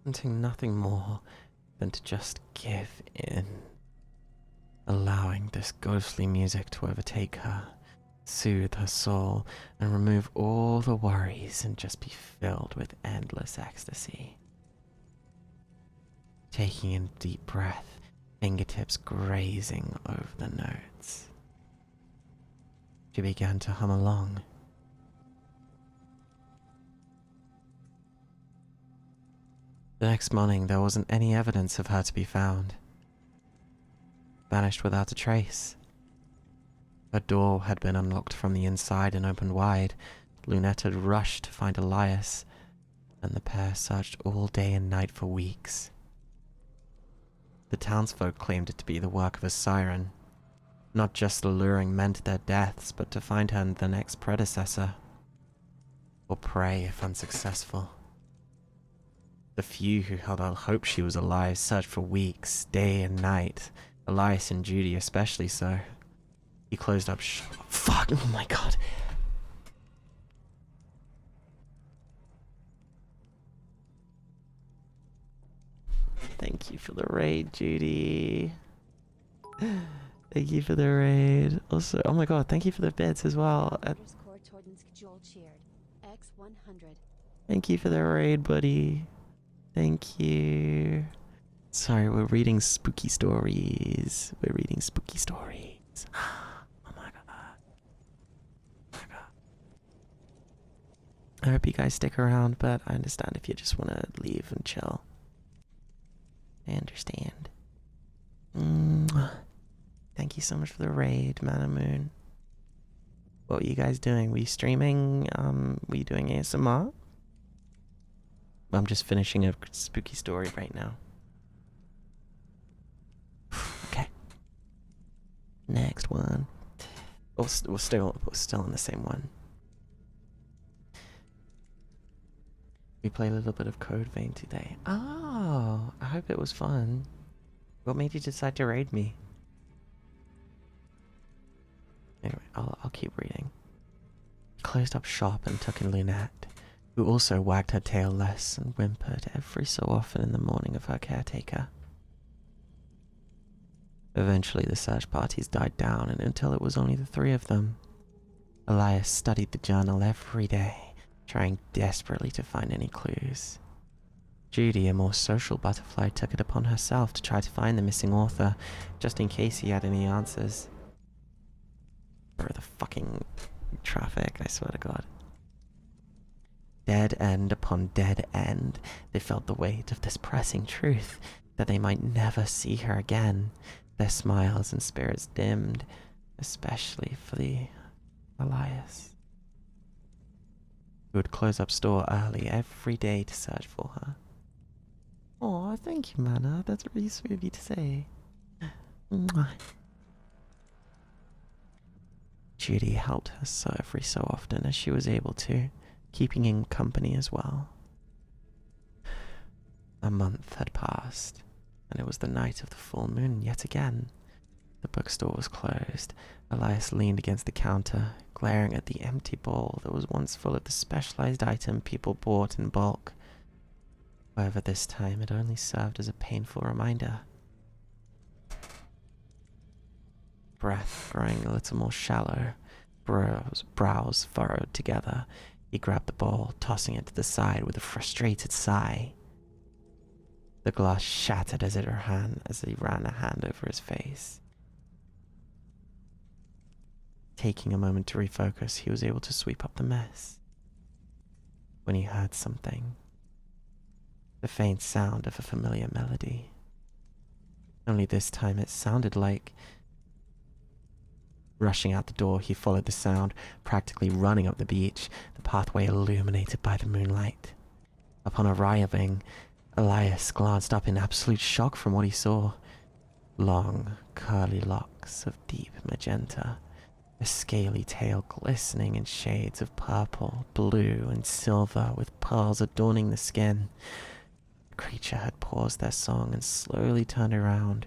Wanting nothing more than to just give in, allowing this ghostly music to overtake her, soothe her soul, and remove all the worries and just be filled with endless ecstasy. Taking in a deep breath, fingertips grazing over the notes, she began to hum along. The next morning, there wasn't any evidence of her to be found. Vanished without a trace. Her door had been unlocked from the inside and opened wide. Lunette had rushed to find Elias, and the pair searched all day and night for weeks. The townsfolk claimed it to be the work of a siren, not just luring men to their deaths, but to find her the next predecessor, or prey if unsuccessful. The few who held out hope she was alive searched for weeks, day and night, Elias and Judy especially so. He closed up fuck, oh my god. Thank you for the raid, Judy. Thank you for the raid. Also, oh my god, thank you for the bits as well. Thank you for the raid, buddy. Thank you. Sorry, we're reading spooky stories. We're reading spooky stories. Oh my god. Oh my god. I hope you guys stick around, but I understand if you just want to leave and chill. I understand. Thank you so much for the raid, Mana Moon. What were you guys doing? Were you streaming? Were you doing ASMR? I'm just finishing a spooky story right now. Okay. Next one. We're still in the same one. We play a little bit of Code Vein today. Oh, I hope it was fun. What made you decide to raid me? Anyway, I'll keep reading. Closed up shop and took in Lunette, who also wagged her tail less and whimpered every so often in the morning of her caretaker. Eventually the search parties died down, and until it was only the three of them. Elias studied the journal every day, trying desperately to find any clues. Judy, a more social butterfly, took it upon herself to try to find the missing author, just in case he had any answers. Bro, the fucking traffic, I swear to God. Dead end upon dead end, they felt the weight of this pressing truth, that they might never see her again. Their smiles and spirits dimmed, especially for the Elias, who would close up store early every day to search for her. Aw, thank you, Mana. That's really sweet of you to say. Mwah. Judy helped her so every so often as she was able to, keeping in company as well. A month had passed, and it was the night of the full moon yet again. The bookstore was closed. Elias leaned against the counter, glaring at the empty bowl that was once full of the specialized item people bought in bulk. However, this time it only served as a painful reminder. Breath growing a little more shallow, brows furrowed together, he grabbed the bowl, tossing it to the side with a frustrated sigh. The glass shattered as he ran a hand over his face. Taking a moment to refocus, he was able to sweep up the mess, when he heard something. The faint sound of a familiar melody. Only this time it sounded like... Rushing out the door, he followed the sound, practically running up the beach, the pathway illuminated by the moonlight. Upon arriving, Elias glanced up in absolute shock from what he saw. Long, curly locks of deep magenta, a scaly tail glistening in shades of purple, blue, and silver with pearls adorning the skin. The creature had paused their song and slowly turned around,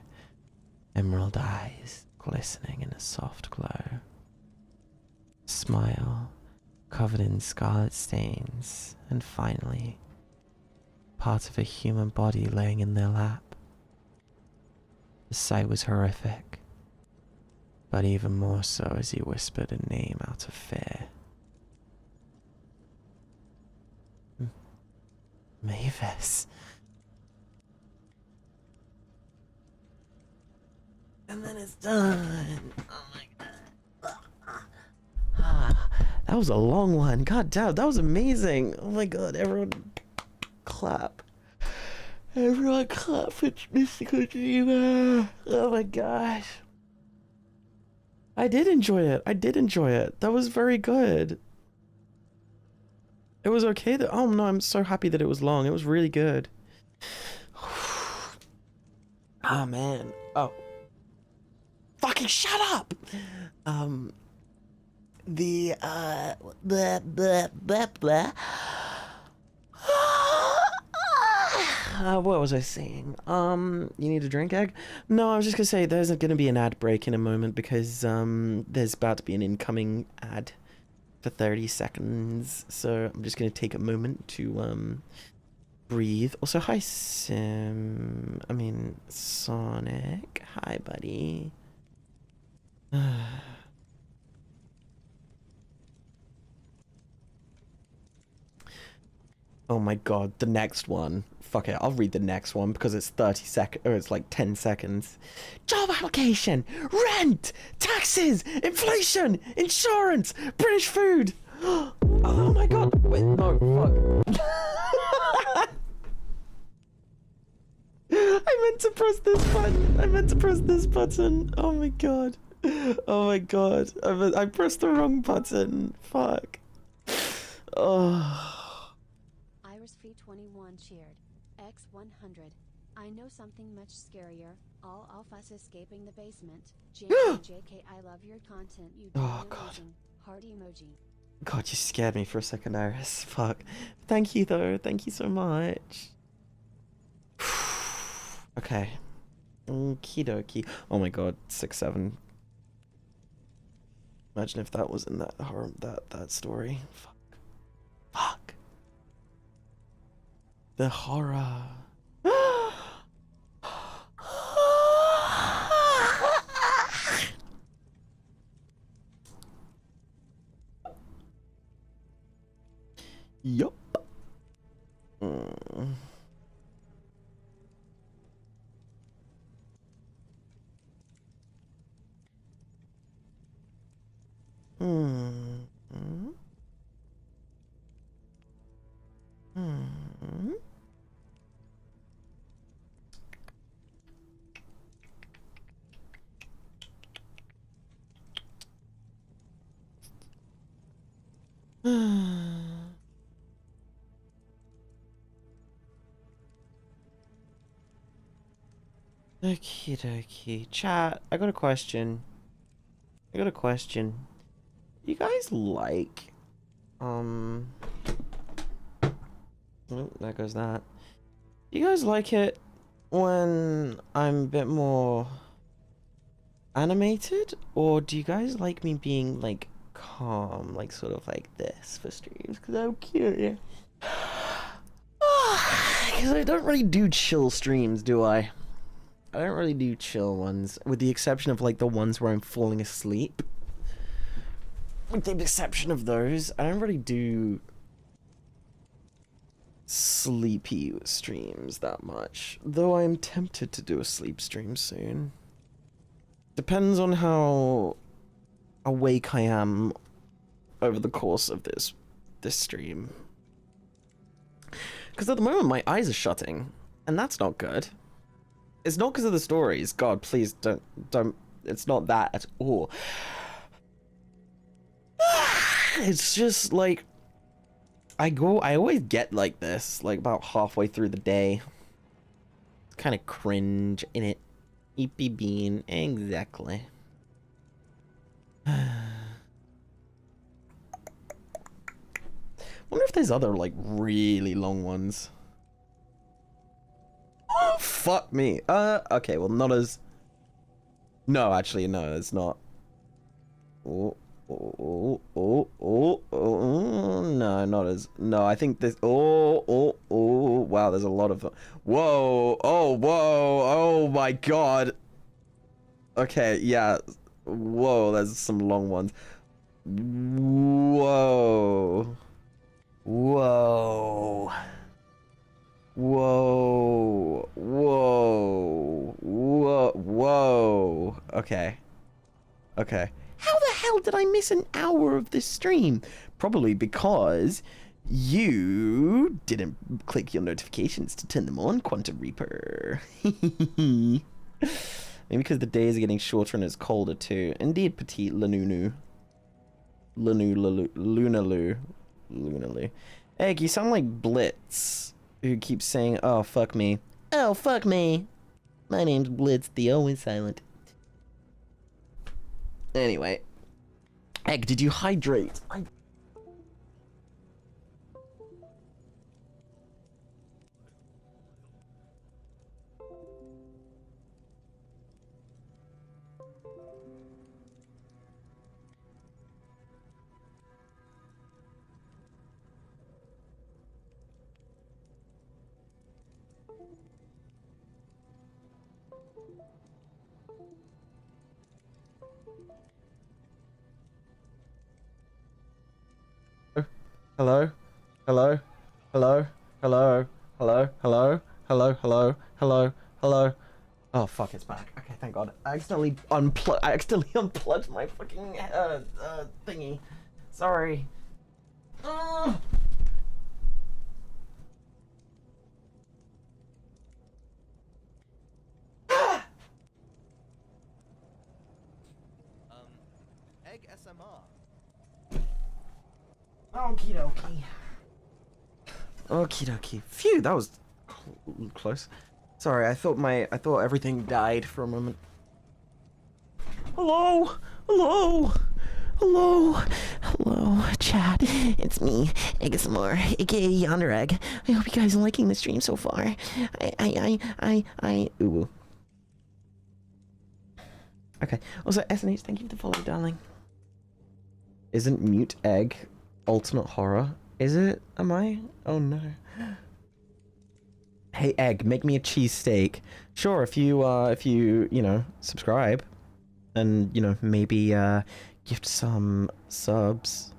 emerald eyes glistening in a soft glow. Smile, covered in scarlet stains, and finally, part of a human body laying in their lap. The sight was horrific, but even more so as he whispered a name out of fear. Mavis. And then it's done. Oh my god. That was a long one. God damn, that was amazing. Oh my god, everyone clap. Everyone clap for Mystical Dreamer. Oh my gosh. I did enjoy it. That was very good. It was okay that... Oh no, I'm so happy that it was long. It was really good. Oh man. Oh. Fucking shut up! Blah, blah, blah, blah. What was I saying? You need a drink, Egg? No, I was just gonna say there's gonna be an ad break in a moment because there's about to be an incoming ad for 30 seconds. So I'm just gonna take a moment to breathe. Also, hi Sonic. Hi, buddy. Oh my god, the next one. Fuck it, I'll read the next one because it's 30 seconds, or it's like 10 seconds. Job application, rent, taxes, inflation, insurance, British food. Oh my god, wait, no, fuck. I meant to press this button. Oh my god. Oh my god. I pressed the wrong button. Fuck. Oh. Iris Fee 21 cheered. X100. I know something much scarier. All of us escaping the basement. JK, I love your content. You do amazing. Heart emoji. God, you scared me for a second, Iris. Fuck. Thank you though. Thank you so much. Okay. Okie dokie. Oh my god, 6-7. Imagine if that was in that horror, that story. Fuck. Fuck. The horror. Yup. Okie dokie. Chat, I got a question. You guys like, oh, there goes that. You guys like it when I'm a bit more animated? Or do you guys like me being, like, calm, like, sort of like this for streams? Because I'm curious. Because I don't really do chill streams, do I? I don't really do chill ones, with the exception of, like, the ones where I'm falling asleep. With the exception of those, I don't really do sleepy streams that much. Though I'm tempted to do a sleep stream soon. Depends on how awake I am over the course of this stream. Because at the moment my eyes are shutting, and that's not good. It's not because of the stories. God, please don't. It's not that at all. It's just like I always get like this, like about halfway through the day. It's kind of cringe in it. Eepy bean, exactly. Wonder if there's other like really long ones. Oh, fuck me. Okay, well, not as... No, actually, no, it's not. No, not as... No, I think this... Wow, there's a lot of them. Whoa, oh my god. Okay, yeah. Whoa, there's some long ones. Whoa. Okay. How the hell did I miss an hour of this stream? Probably because you didn't click your notifications to turn them on, Quantum Reaper. Maybe because the days are getting shorter and it's colder too. Indeed, petite Lununu. Lunalu. Egg, you sound like Blitz, who keeps saying, oh, fuck me. Oh, fuck me. My name's Blitz, the always silent. Anyway. Egg, did you hydrate? Hello? Hello? Hello? Hello? Hello? Hello? Hello? Hello? Hello? Hello? Oh fuck, it's back. Okay, thank God. I accidentally unplugged my fucking thingy. Sorry. Ugh. Egg SMR. Okie dokie. Okie dokie. Phew, that was close. Sorry, I thought everything died for a moment. Hello? Hello? Hello? Hello, chat. It's me, ASMR, aka Yanderegg. I hope you guys are liking the stream so far. Ooh. Okay. Also, SNH, thank you for the follow, darling. Isn't Mute Egg ultimate horror? Is it? Am I? Oh no. Hey Egg, make me a cheesesteak. Sure, if you, you know, subscribe and, you know, maybe gift some subs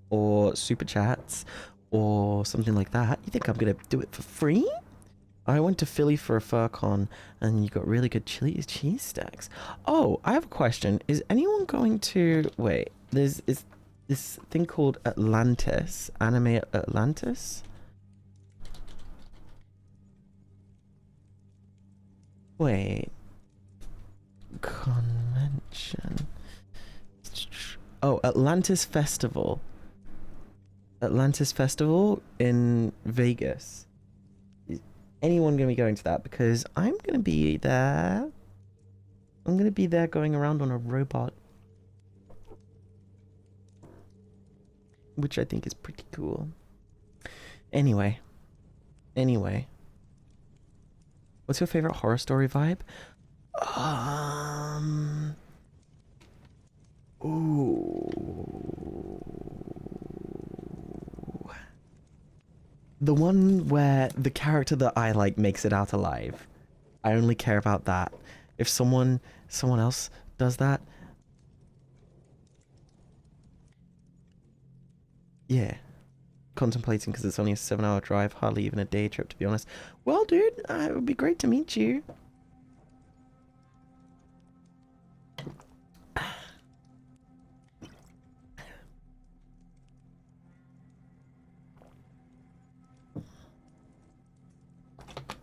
or super chats or something like that. You think I'm gonna do it for free? I went to Philly for a FurCon and you got really good cheese stacks. Oh, I have a question. Is anyone going to wait? Is this thing called Atlantis, anime Atlantis? Wait. Convention. Oh, Atlantis Festival. Atlantis Festival in Vegas. Is anyone gonna be going to that? Because I'm gonna be there. I'm gonna be there going around on a robot. Which I think is pretty cool. Anyway. What's your favorite horror story vibe? Ooh. The one where the character that I like makes it out alive. I only care about that. If someone else does that, yeah. Contemplating because it's only a 7-hour drive, hardly even a day trip to be honest. Well, dude, it would be great to meet you.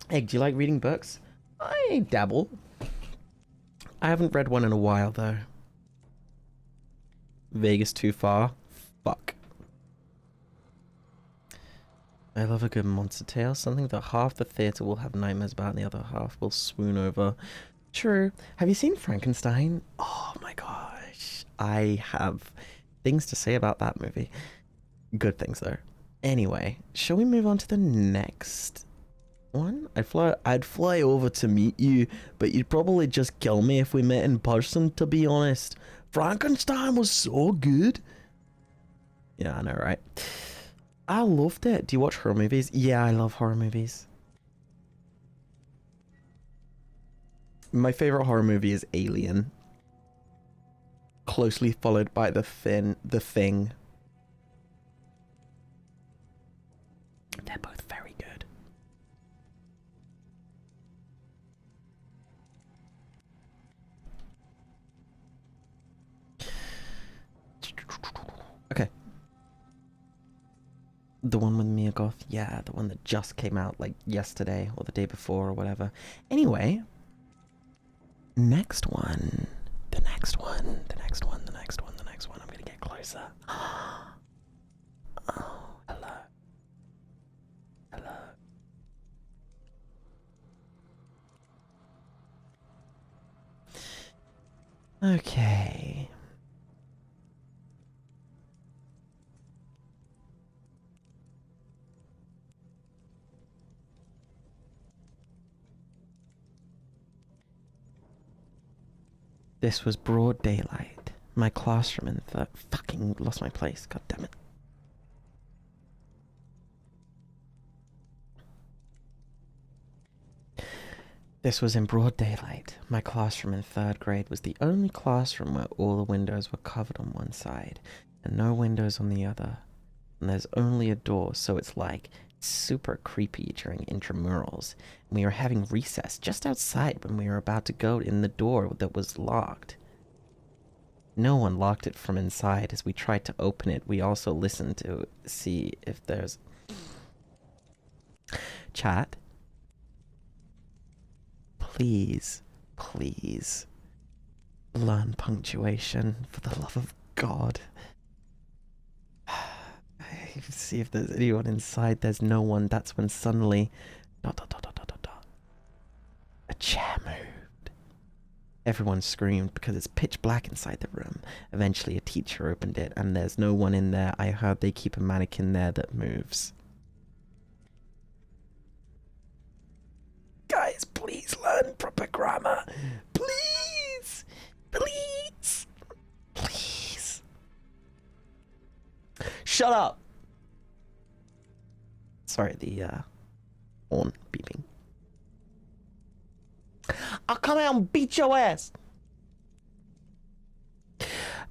Egg, do you like reading books? I dabble. I haven't read one in a while though. Vegas too far? Fuck. I love a good monster tale, something that half the theatre will have nightmares about and the other half will swoon over. True. Have you seen Frankenstein? Oh my gosh. I have things to say about that movie. Good things though. Anyway, shall we move on to the next one? I'd fly over to meet you, but you'd probably just kill me if we met in person, to be honest. Frankenstein was so good. Yeah, I know, right? I loved it. Do you watch horror movies? Yeah, I love horror movies. My favorite horror movie is Alien. Closely followed by The Thing. They're both very good. Okay. The one with Mia Goth? Yeah, the one that just came out like yesterday or the day before or whatever. Anyway, next one. The next one. I'm gonna get closer. Oh, hello. Hello. Okay. This was broad daylight. My classroom in the fucking lost my place. God damn it. This was in broad daylight. My classroom in 3rd grade was the only classroom where all the windows were covered on one side and no windows on the other. And there's only a door, so it's like super creepy during intramurals. And we were having recess just outside when we were about to go in the door that was locked. No one locked it from inside. As we tried to open it, we also listened to see if there's... Chat. Please, please, learn punctuation, for the love of God. See if there's anyone inside. There's no one. That's when suddenly... a chair moved. Everyone screamed because it's pitch black inside the room. Eventually a teacher opened it and there's no one in there. I heard they keep a mannequin there that moves. Guys, please learn proper grammar. Please! Please! Please! Shut up! Sorry, the, horn beeping. I'll come out and beat your ass!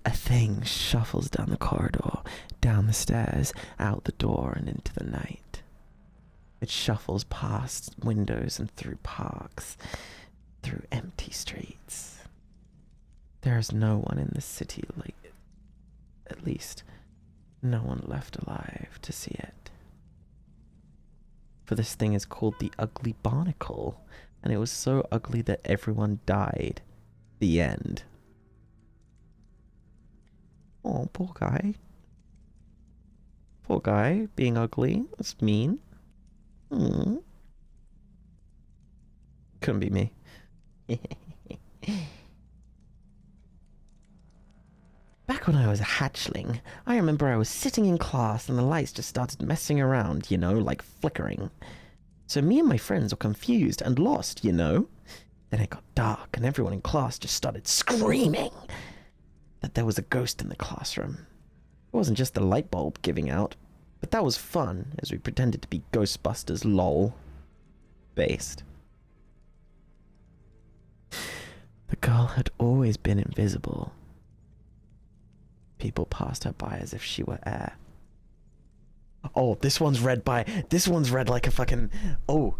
A thing shuffles down the corridor, down the stairs, out the door, and into the night. It shuffles past windows and through parks, through empty streets. There is no one in the city, like, at least, no one left alive to see it. For this thing is called the Ugly Barnacle, and it was so ugly that everyone died. The end. Oh, poor guy. Poor guy, being ugly, that's mean. Couldn't be me. Back when I was a hatchling, I remember I was sitting in class and the lights just started messing around, you know, like flickering. So me and my friends were confused and lost, you know. Then it got dark and everyone in class just started screaming that there was a ghost in the classroom. It wasn't just the light bulb giving out. But that was fun, as we pretended to be Ghostbusters, lol. Based. The girl had always been invisible. People passed her by as if she were air. Oh, this one's read like a fucking... Oh.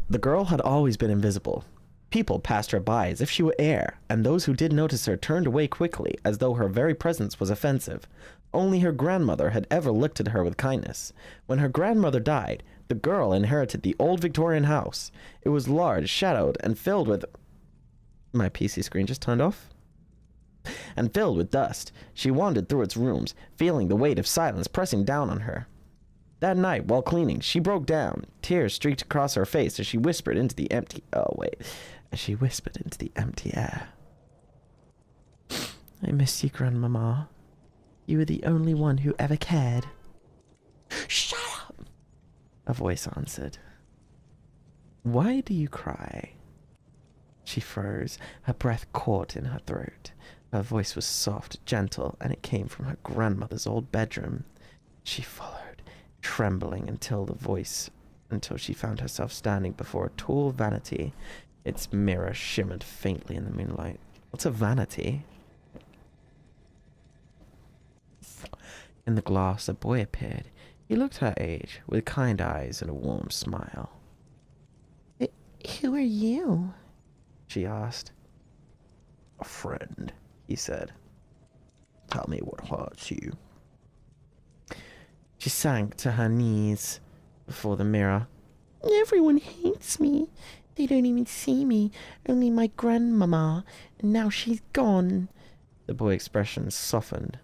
The girl had always been invisible. People passed her by as if she were air, and those who did notice her turned away quickly, as though her very presence was offensive. Only her grandmother had ever looked at her with kindness. When her grandmother died, the girl inherited the old Victorian house. It was large, shadowed, and filled with... My PC screen just turned off. And filled with dust. She wandered through its rooms, feeling the weight of silence pressing down on her. That night, while cleaning, she broke down. Tears streaked across her face as she whispered into the empty... As she whispered into the empty air. I miss you, Grandmama. You were the only one who ever cared. Shut up! A voice answered. Why do you cry? She froze, her breath caught in her throat. Her voice was soft, gentle, and it came from her grandmother's old bedroom. She followed, trembling until she found herself standing before a tall vanity. Its mirror shimmered faintly in the moonlight. What's a vanity? In the glass, a boy appeared. He looked her age, with kind eyes and a warm smile. Who are you? She asked. A friend, he said. Tell me what hurts you. She sank to her knees before the mirror. Everyone hates me. They don't even see me. Only my grandmama. And now she's gone. The boy's expression softened.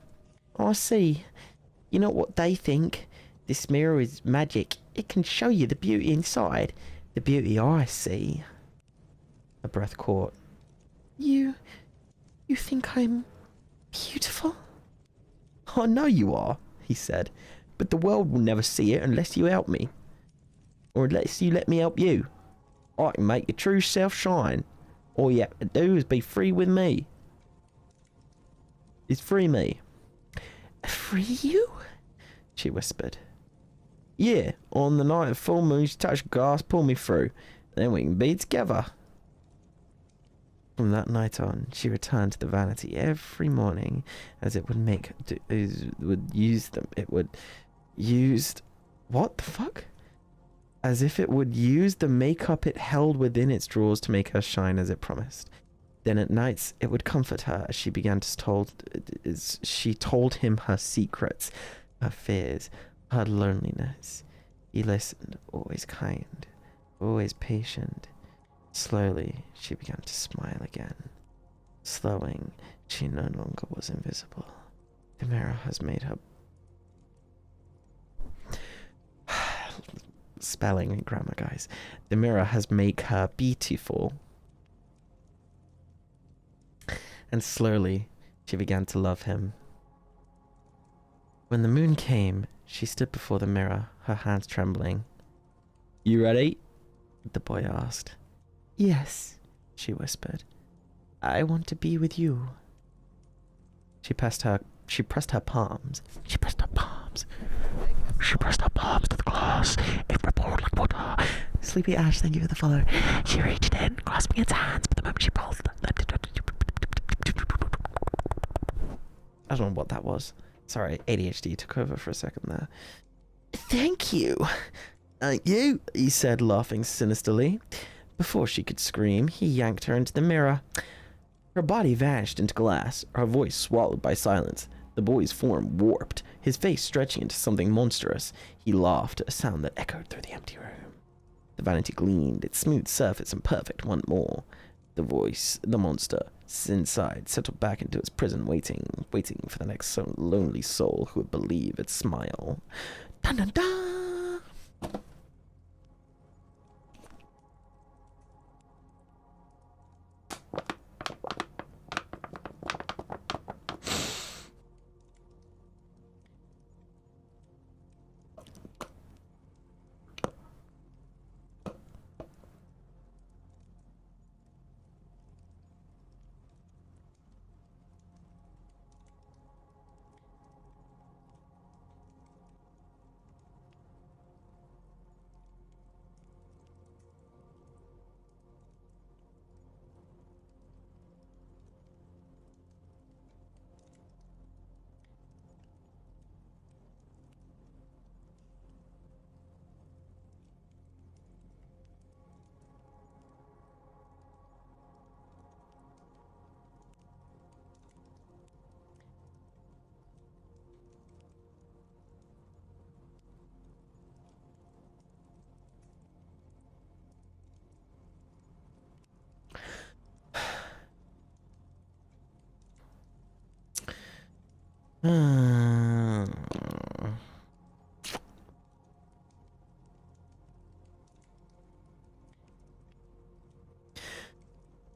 I see. You know what they think? This mirror is magic. It can show you the beauty inside. The beauty I see. Her breath caught. You think I'm beautiful? I know you are, he said, but the world will never see it unless you help me. Or unless you let me help you. I can make your true self shine. All you have to do is be free with me. It's free me. Free you? She whispered. Yeah, on the night of full moon, you touch grass, pull me through. Then we can be together. From that night on, she returned to the vanity every morning, as it would what the fuck? As if it would use the makeup it held within its drawers to make her shine as it promised. Then at nights, it would comfort her as she told him her secrets, her fears, her loneliness. He listened, always kind, always patient. Slowly, she began to smile again. Slowing, she no longer was invisible. The mirror has made her... Spelling and grammar, guys. The mirror has made her beautiful. And slowly, she began to love him. When the moon came, she stood before the mirror, her hands trembling. You ready? The boy asked. Yes, she whispered. I want to be with you. She pressed her palms. She pressed her palms to the glass. It rippled like water. Sleepy Ash, thank you for the follow. She reached in, grasping its hands, but the moment she pulled... I don't know what that was. Sorry, ADHD took over for a second there. Thank you. Thank you, he said, laughing sinisterly. Before she could scream, he yanked her into the mirror. Her body vanished into glass, her voice swallowed by silence. The boy's form warped, his face stretching into something monstrous. He laughed, a sound that echoed through the empty room. The vanity gleamed, its smooth surface and perfect one more. The monster, inside, settled back into its prison, waiting for the next so lonely soul who would believe its smile. Dun dun dun!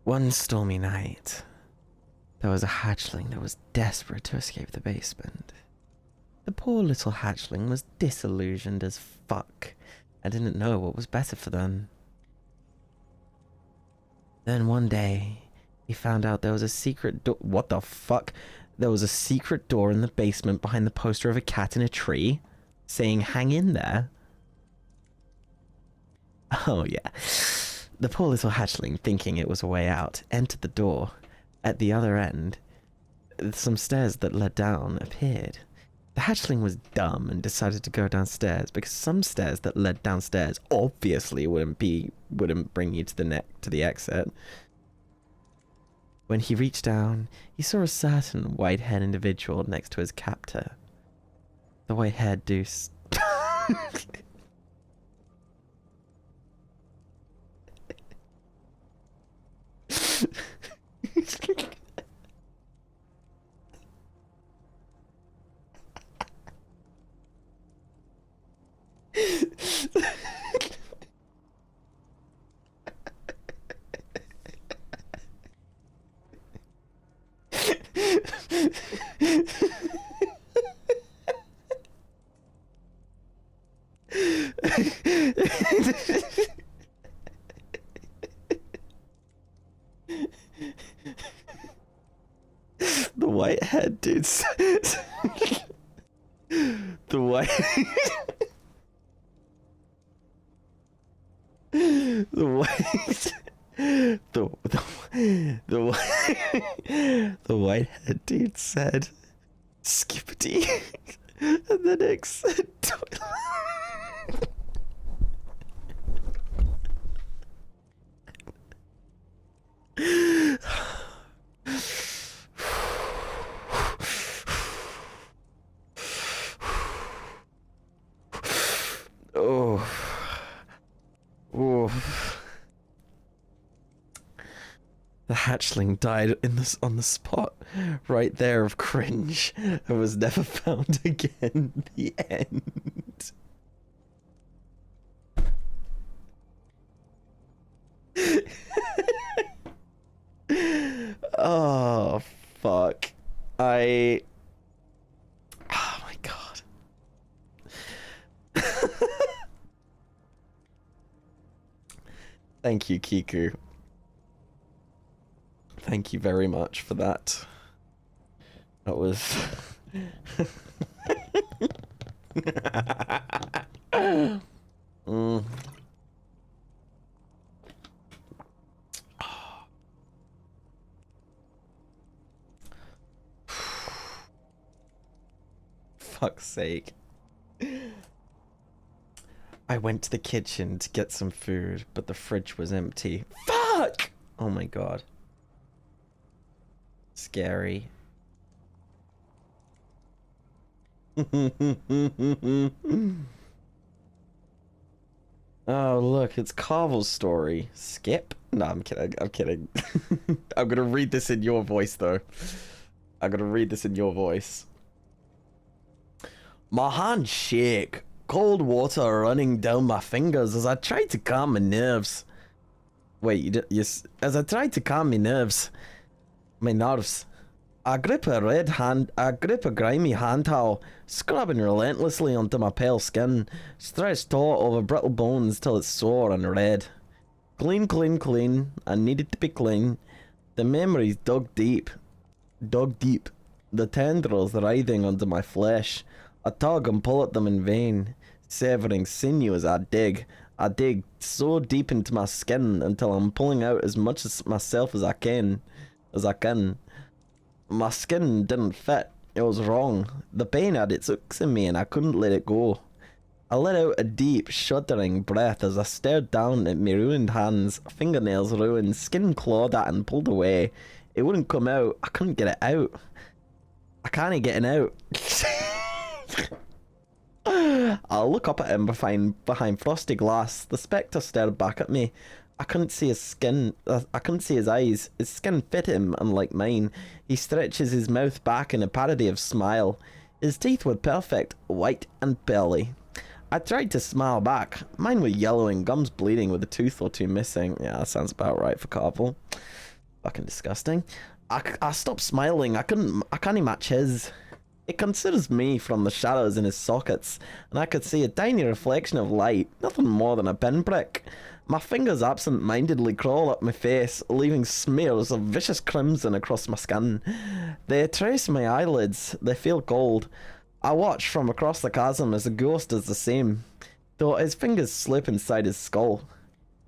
One stormy night, there was a hatchling that was desperate to escape the basement. The poor little hatchling was disillusioned as fuck and didn't know what was better for them. Then one day, he found out there was a secret door. What the fuck? There was a secret door in the basement behind the poster of a cat in a tree, saying, "Hang in there." Oh yeah. The poor little hatchling, thinking it was a way out, entered the door. At the other end, some stairs that led down appeared. The hatchling was dumb and decided to go downstairs because some stairs that led downstairs obviously wouldn't bring you to the exit. When he reached down, he saw a certain white-haired individual next to his captor. The white-haired deuce. The white head dude says the white the white the white head dude said skippity and the next said toilet. Oh. Oh. The hatchling died on the spot, right there of cringe, and was never found again. The end. Oh fuck. Oh my god. Thank you, Kiku. Thank you very much for that. That was... Fuck's sake. I went to the kitchen to get some food, but the fridge was empty. Fuck! Oh my god. Scary. Oh, look, it's Carvel's story. Skip? No, I'm kidding. I'm kidding. I'm gonna read this in your voice, though. I'm gonna read this in your voice. My hands shake. Cold water running down my fingers as I try to calm my nerves. Wait, as I try to calm my nerves. I grip a grimy hand towel, scrubbing relentlessly onto my pale skin, stretched taut over brittle bones till it's sore and red. Clean, clean, clean. I need it to be clean. The memories dug deep. The tendrils writhing under my flesh. I tug and pull at them in vain, severing sinew as I dig. I dig so deep into my skin until I'm pulling out as much of myself as I can. My skin didn't fit. It was wrong. The pain had its hooks in me and I couldn't let it go. I let out a deep, shuddering breath as I stared down at my ruined hands, fingernails ruined, skin clawed at and pulled away. It wouldn't come out. I couldn't get it out. I can't get it out. I'll look up at him behind frosty glass. The spectre stared back at me. I couldn't see his skin. I couldn't see his eyes. His skin fit him, unlike mine. He stretches his mouth back in a parody of smile. His teeth were perfect, white and pearly. I tried to smile back. Mine were yellow and gums bleeding with a tooth or two missing. Yeah, that sounds about right for Carvel. Fucking disgusting. I stopped smiling. I can't match his. It considers me from the shadows in his sockets, and I could see a tiny reflection of light, nothing more than a pinprick. My fingers absent-mindedly crawl up my face, leaving smears of vicious crimson across my skin. They trace my eyelids. They feel cold. I watch from across the chasm as the ghost does the same, though his fingers slip inside his skull.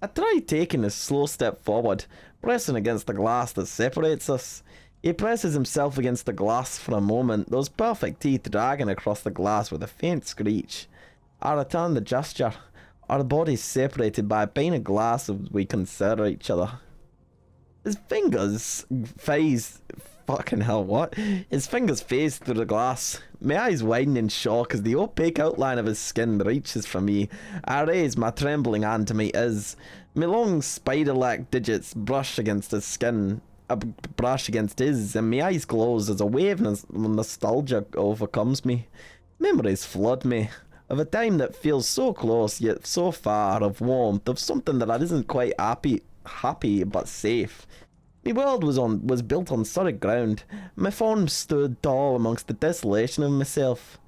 I try taking a slow step forward, pressing against the glass that separates us. He presses himself against the glass for a moment, those perfect teeth dragging across the glass with a faint screech. I return the gesture. Our bodies separated by a pane of glass as we consider each other. His fingers phase... Fucking hell, what? His fingers phase through the glass. My eyes widen in shock as the opaque outline of his skin reaches for me. I raise my trembling hand to meet his. My long spider-like digits brush against his skin. Brush against his, and my eyes close as a wave of nostalgia overcomes me. Memories flood me, of a time that feels so close yet so far, of warmth, of something that isn't quite happy but safe. My world was built on solid ground. My form stood tall amongst the desolation of myself.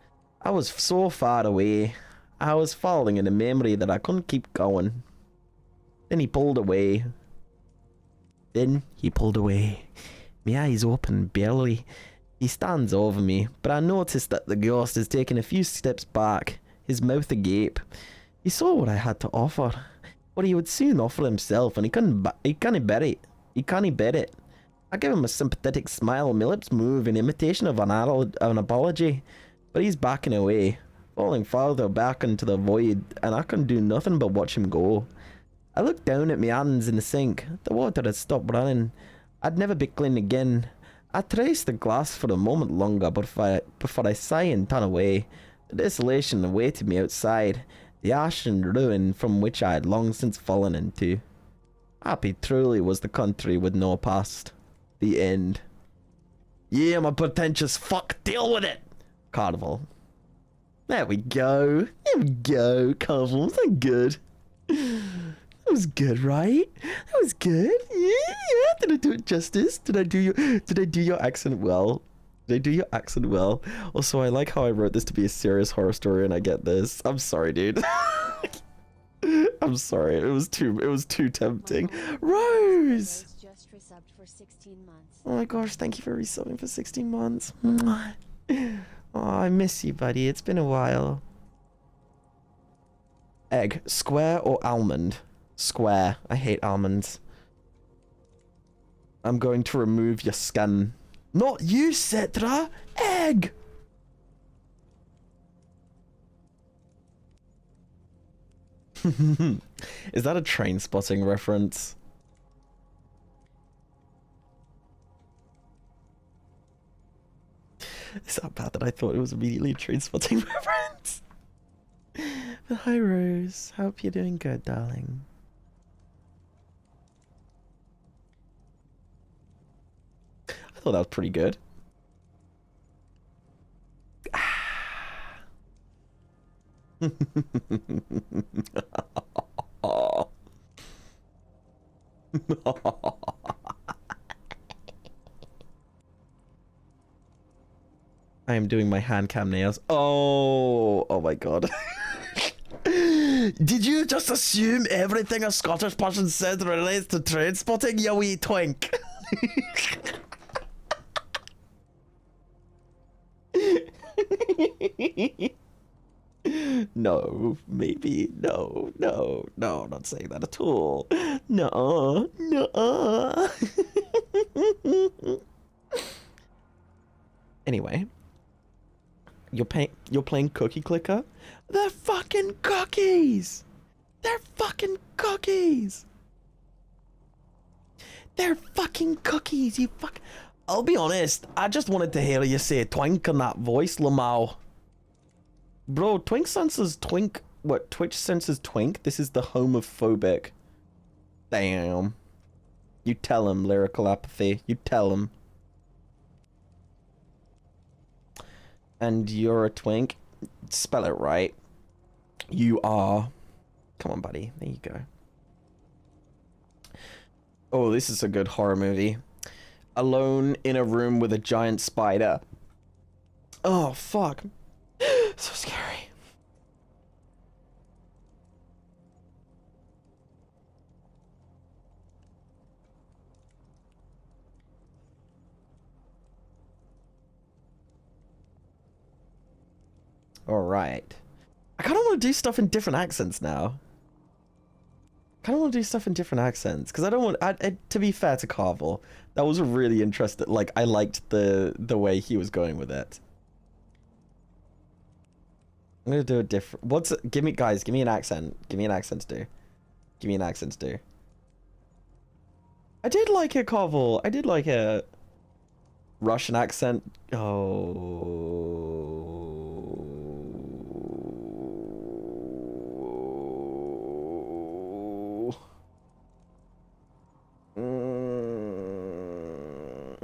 I was so far away. I was falling in a memory that I couldn't keep going. Then he pulled away. My eyes open barely. He stands over me, but I notice that the ghost is taking a few steps back, his mouth agape. He saw what I had to offer, but he would soon offer himself, and he can't bear it. I give him a sympathetic smile, my lips move in imitation of an apology, but he's backing away, falling farther back into the void, and I can do nothing but watch him go. I look down at my hands in the sink. The water had stopped running. I'd never be clean again. I trace the glass for a moment longer before I sigh and turn away. The desolation awaited me outside, the ash and ruin from which I had long since fallen into. Happy truly was the country with no past. The end. Yeah, I'm a pretentious fuck, deal with it! Carnival. There we go. Carnival. Was that good? That was good, right? That was good. Yeah. Did I do it justice? Did I do your accent well? Did I do your accent well? Also, I like how I wrote this to be a serious horror story and I get this. I'm sorry, dude. I'm sorry. It was too tempting. Rose! Just resubbed for 16 months. Oh my gosh, thank you for resubbing for 16 months. Mwah. Oh, I miss you, buddy. It's been a while. Egg, square or almond? Square. I hate almonds. I'm going to remove your skin. Not you, Citra! Egg! Is that a train spotting reference? It's not bad that I thought it was immediately a train spotting reference. But hi Rose, hope you're doing good, darling. I thought that was pretty good. I am doing my hand cam nails. Oh my god. Did you just assume everything a Scottish person said relates to train spotting, you wee twink? No, maybe, no, I'm not saying that at all. No. Anyway, you're playing Cookie Clicker? They're fucking cookies! They're fucking cookies! They're fucking cookies, you fuck... I'll be honest, I just wanted to hear you say twink in that voice, Lamau. Bro, Twitch senses twink. This is the homophobic. Damn. You tell him, lyrical apathy. You tell him. And you're a twink. Spell it right. You are. Come on, buddy. There you go. Oh, this is a good horror movie. Alone in a room with a giant spider. Oh, fuck. So scary. Alright. I kind of want to do stuff in different accents now. Because I don't want... to be fair to Carvel, that was a really interesting... Like, I liked the way he was going with it. I'm gonna do a different... Give me an accent. Give me an accent to do. I did like a Carvel. I did like a... Russian accent. Oh...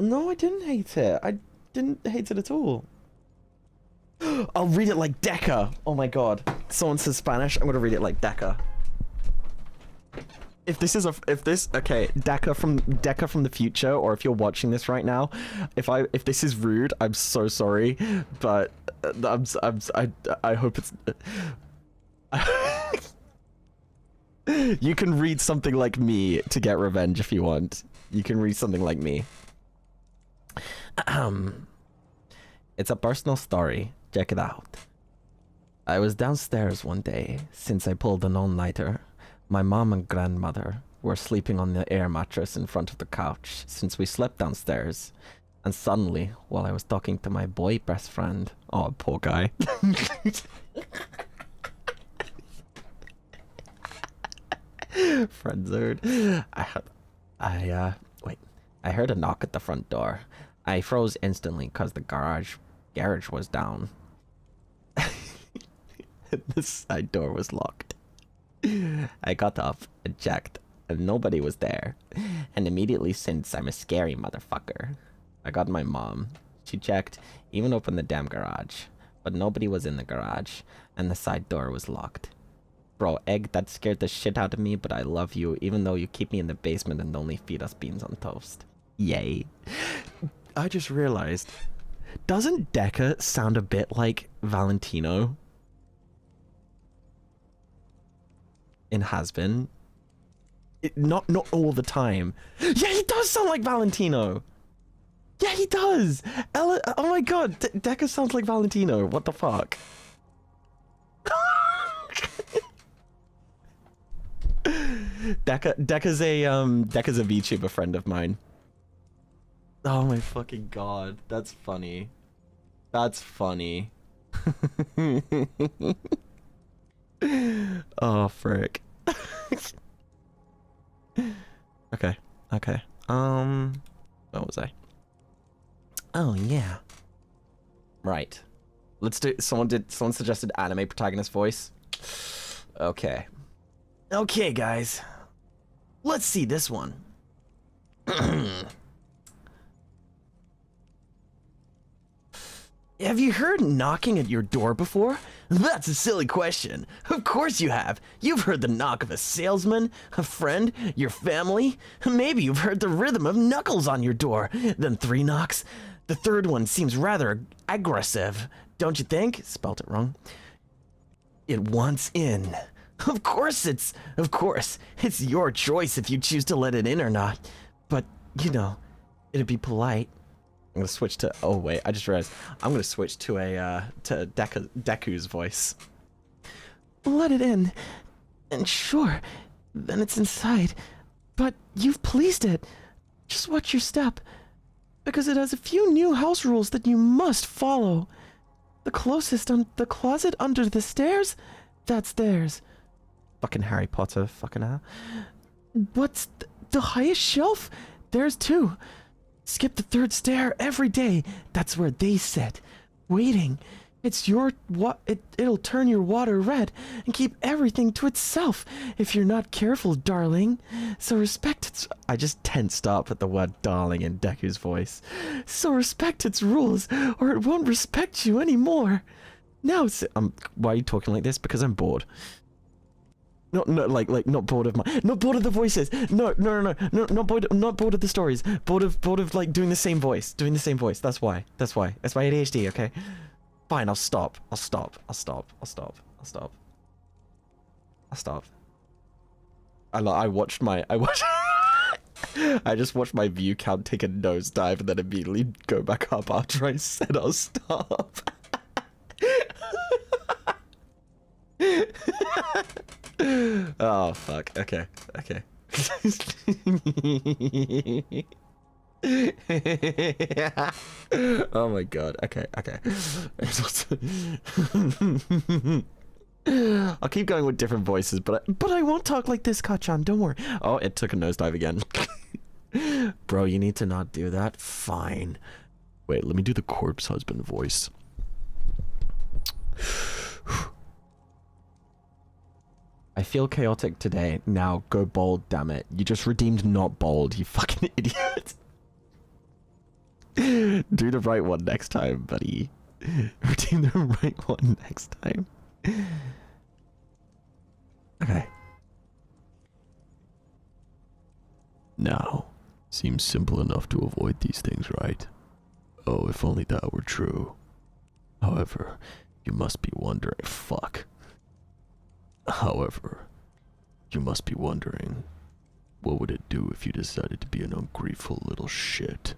No, I didn't hate it. I didn't hate it at all. I'll read it like Deca. Oh my god. Someone says Spanish. I'm gonna read it like Deca. if this is okay, Deca from the future, or if you're watching this right now, if this is rude, I'm so sorry, but I hope it's. You can read something like me to get revenge if you want. You can read something like me. It's a personal story. Check it out. I was downstairs one day since I pulled an all-nighter. My mom and grandmother were sleeping on the air mattress in front of the couch since we slept downstairs. And suddenly, while I was talking to my boy best friend, oh, poor guy. Friend zone. I heard a knock at the front door. I froze instantly because the garage was down. The side door was locked. I got up and checked, and nobody was there. And immediately, since I'm a scary motherfucker, I got my mom. She checked, even opened the damn garage, but nobody was in the garage, and the side door was locked. Bro, Egg, that scared the shit out of me, but I love you, even though you keep me in the basement and only feed us beans on toast. Yay. I just realized, doesn't Deca sound a bit like Valentino? In Has Been? Not all the time. Yeah, he does sound like Valentino! Yeah, he does! Oh my god, Deca sounds like Valentino, what the fuck? Deca's a VTuber friend of mine. Oh my fucking god, that's funny. That's funny. Oh frick. Okay. Where was I? Oh yeah. Right. Let's do. Someone suggested anime protagonist voice. Okay. Okay, guys. Let's see this one. Have you heard knocking at your door before? That's a silly question. Of course you have. You've heard the knock of a salesman, a friend, your family. Maybe you've heard the rhythm of knuckles on your door. Then 3 knocks. The third one seems rather aggressive, don't you think? Spelt it wrong. It wants in. Of course it's your choice if you choose to let it in or not. But, you know, it'd be polite. I'm gonna switch to, oh wait, I just realized, I'm gonna switch to Deku's voice. Let it in, and sure, then it's inside, but you've pleased it. Just watch your step, because it has a few new house rules that you must follow. The closet under the stairs, that's theirs. Fucking Harry Potter, fucking hell. What's the highest shelf? Theirs too. Skip the 3rd stair every day. That's where they sit, waiting. It's it'll turn your water red and keep everything to itself if you're not careful, darling. So respect its. I just tensed up at the word darling in Deku's voice. So respect its rules, or it won't respect you anymore. Now, why are you talking like this? Because I'm bored. Not not bored of not bored of the voices. No, not bored of the stories. Bored of like doing the same voice. That's why ADHD. Okay, fine. I'll stop. I just watched my view count take a nosedive and then immediately go back up after I said I'll stop. Oh fuck. Okay. Oh my god. Okay. I'll keep going with different voices, but I won't talk like this, Kachan. Don't worry. Oh, it took a nosedive again. Bro, you need to not do that. Fine. Wait, let me do the corpse husband voice. I feel chaotic today. Now go bold, damn it. You just redeemed not bold, you fucking idiot. Do the right one next time, buddy. Redeem the right one next time. Okay. Now, seems simple enough to avoid these things, right? Oh, if only that were true. However, you must be wondering, what would it do if you decided to be an ungrateful little shit?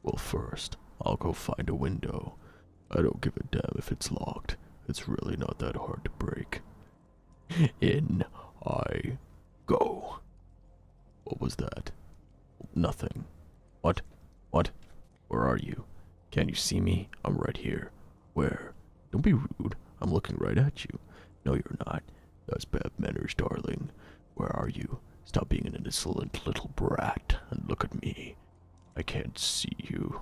Well, first, I'll go find a window. I don't give a damn if it's locked. It's really not that hard to break. In I go. What was that? Nothing. What? What? Where are you? Can't you see me? I'm right here. Where? Don't be rude. I'm looking right at you. No, you're not. That's bad manners, darling. Where are you? Stop being an insolent little brat and look at me. I can't see you.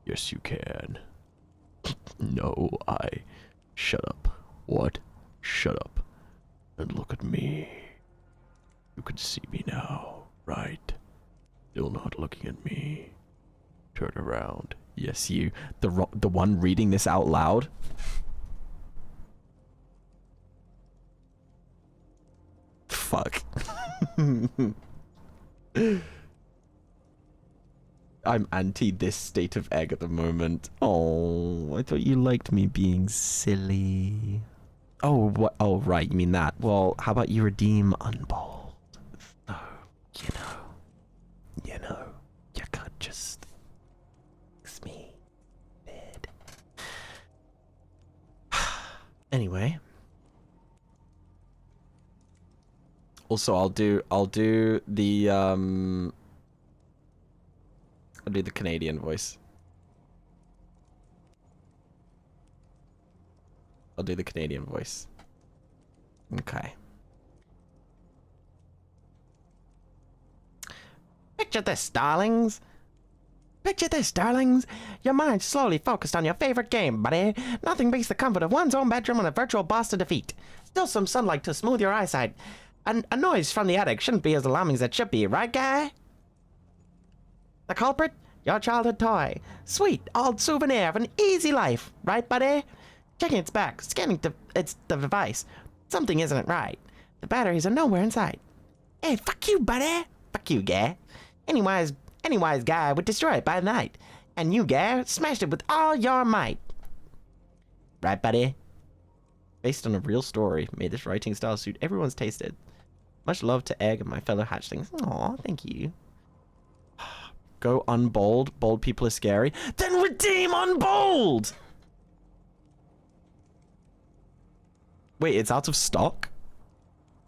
Yes, you can. No, Shut up. What? Shut up. And look at me. You can see me now, right? Still not looking at me. Turn around. Yes, you. The one reading this out loud. Fuck. I'm anti this state of egg at the moment. Oh, I thought you liked me being silly. Oh, what? Oh, right, you mean that. Well, how about you redeem Unbold? Oh, you could just fix me. Bed. Anyway. Also, I'll do the Canadian voice. I'll do the Canadian voice. Okay. Picture this, darlings. Picture this, darlings. Your mind slowly focused on your favorite game, buddy. Nothing beats the comfort of one's own bedroom and a virtual boss to defeat. Still some sunlight to smooth your eyesight. A noise from the attic shouldn't be as alarming as it should be, right, guy? The culprit? Your childhood toy. Sweet, old souvenir of an easy life, right, buddy? Checking its back, scanning the device. Something isn't right. The batteries are nowhere in sight. Hey, fuck you, buddy. Fuck you, guy. Any wise guy would destroy it by night. And you, guy, smashed it with all your might. Right, buddy? Based on a real story, made this writing style suit everyone's tasted. Much love to Egg and my fellow hatchlings. Aw, thank you. Go unbold. Bold people are scary. Then redeem Unbold! Wait, it's out of stock?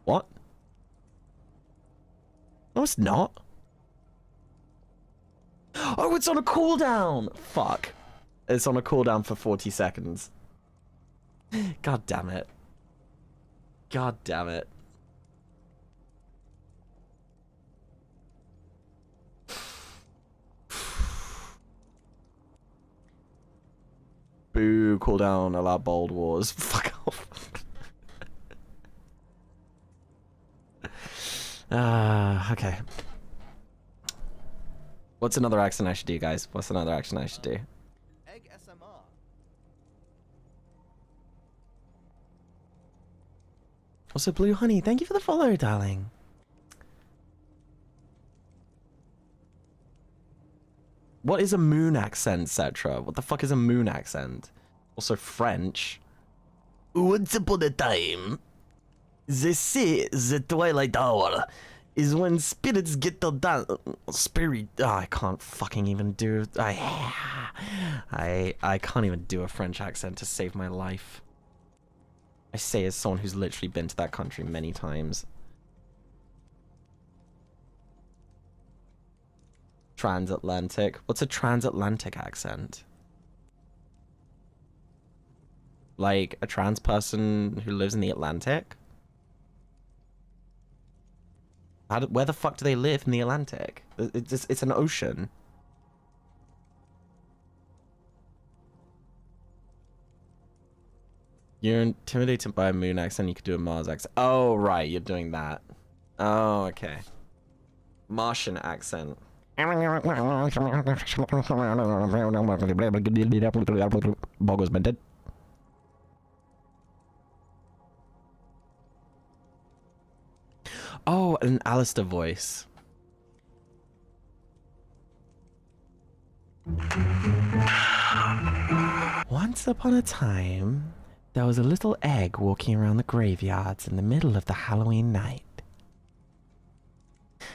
What? No, it's not. Oh, it's on a cooldown! Fuck. It's on a cooldown for 40 seconds. God damn it. God damn it. Boo, cooldown, allow bold wars. Fuck off. Okay. What's another accent I should do, guys? What's another accent I should do? Egg SMR. Also, Blue Honey, thank you for the follow, darling. What is a moon accent, Cetra? What the fuck is a moon accent? Also, French. Once upon a time, they say the twilight hour is when spirits get to dance. I can't fucking even do. I can't even do a French accent to save my life. I say as someone who's literally been to that country many times. Transatlantic. What's a transatlantic accent? Like a trans person who lives in the Atlantic? Where the fuck do they live in the Atlantic? It's an ocean. You're intimidated by a moon accent, you could do a Mars accent. Oh, right, you're doing that. Oh, okay. Martian accent. Boggles been dead. Oh, an Alistair voice. Once upon a time, there was a little egg walking around the graveyards in the middle of the Halloween night.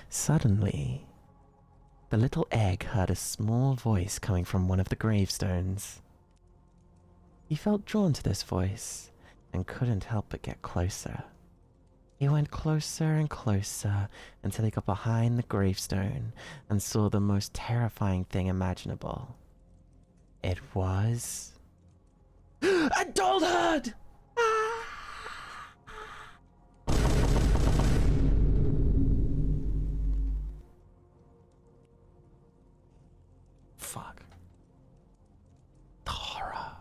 Suddenly, the little egg heard a small voice coming from one of the gravestones. He felt drawn to this voice and couldn't help but get closer. He went closer and closer until he got behind the gravestone and saw the most terrifying thing imaginable. It was... a dollhead! Fuck. The horror.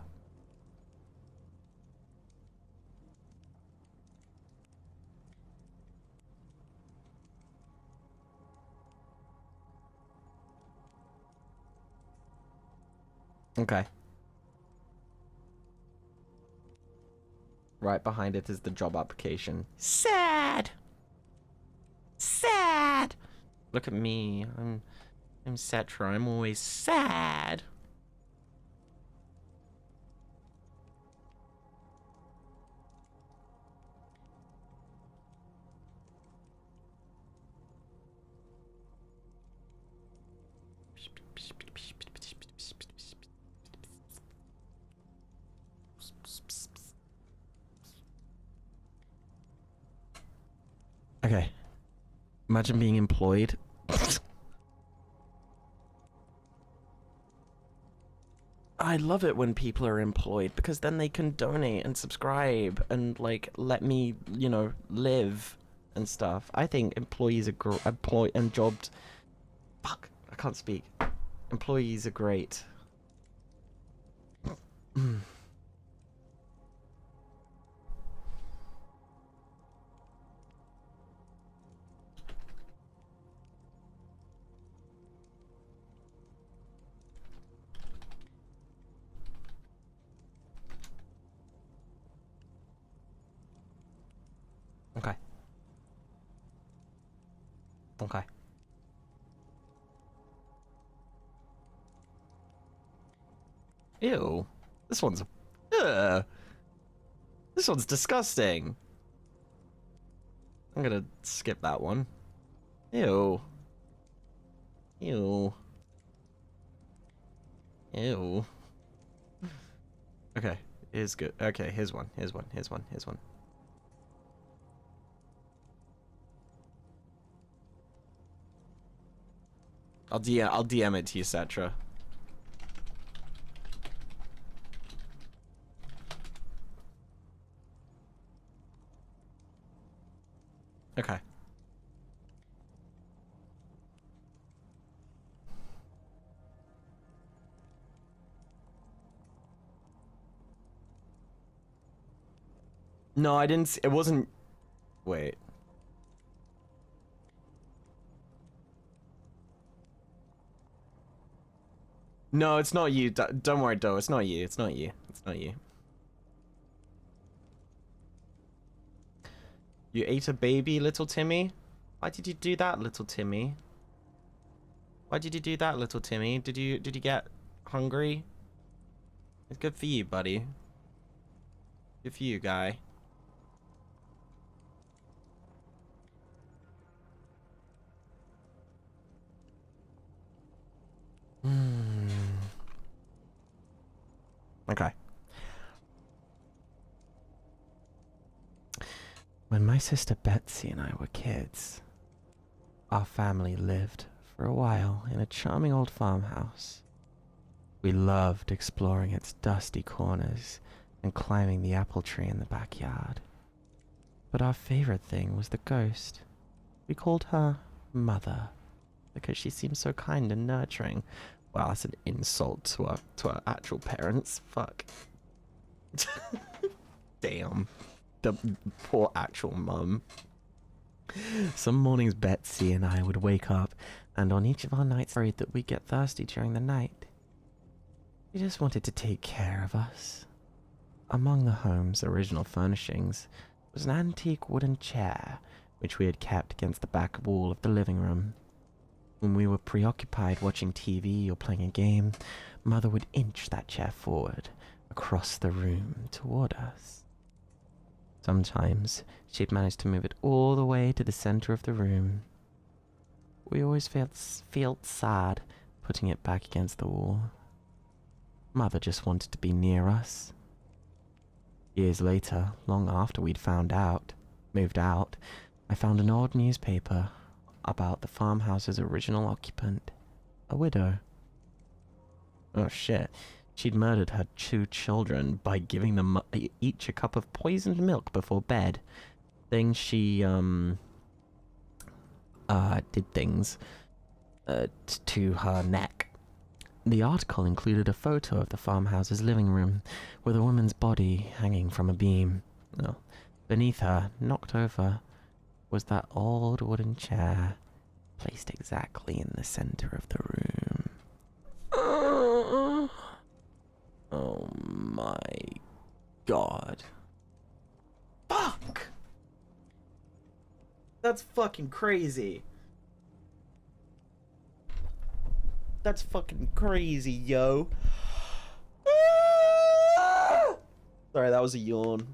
Okay. Right behind it is the job application. Sad. Sad. Look at me. I'm Cetra. I'm always sad. Okay. Imagine being employed. I love it when people are employed because then they can donate and subscribe and like let me, you know, live and stuff. I think employees are jobs. Fuck, I can't speak. Employees are great. Okay. Okay. Ew. This one's... Ugh. This one's disgusting. I'm gonna skip that one. Ew. Ew. Ew. Okay. Here's good. Okay, here's one. Here's one. Here's one. Here's one. I'll DM it to you, Cetra. Okay. No, I didn't. It wasn't. Wait. No, it's not you. Don't worry, Doe. It's not you. It's not you. It's not you. You ate a baby, little Timmy? Why did you do that, little Timmy? Why did you do that, little Timmy? Did you get hungry? It's good for you, buddy. Good for you, guy. Okay. When my sister Betsy and I were kids, our family lived for a while in a charming old farmhouse. We loved exploring its dusty corners and climbing the apple tree in the backyard. But our favorite thing was the ghost. We called her Mother because she seemed so kind and nurturing. Wow, that's an insult to our actual parents. Fuck. Damn. The poor actual mum. Some mornings Betsy and I would wake up, and on each of our nights worried that we'd get thirsty during the night. She just wanted to take care of us. Among the home's original furnishings was an antique wooden chair which we had kept against the back wall of the living room. When we were preoccupied watching TV or playing a game, Mother would inch that chair forward, across the room, toward us. Sometimes she'd manage to move it all the way to the center of the room. We always felt sad putting it back against the wall. Mother just wanted to be near us. Years later, long after we'd moved out, I found an old newspaper about the farmhouse's original occupant, a widow. Oh shit. She'd murdered her 2 children by giving them each a cup of poisoned milk before bed. Then she, did things to her neck. The article included a photo of the farmhouse's living room, with a woman's body hanging from a beam. Oh. Beneath her, knocked over, was that old wooden chair, placed exactly in the center of the room. Oh my god. Fuck! That's fucking crazy. That's fucking crazy, yo. Sorry, that was a yawn.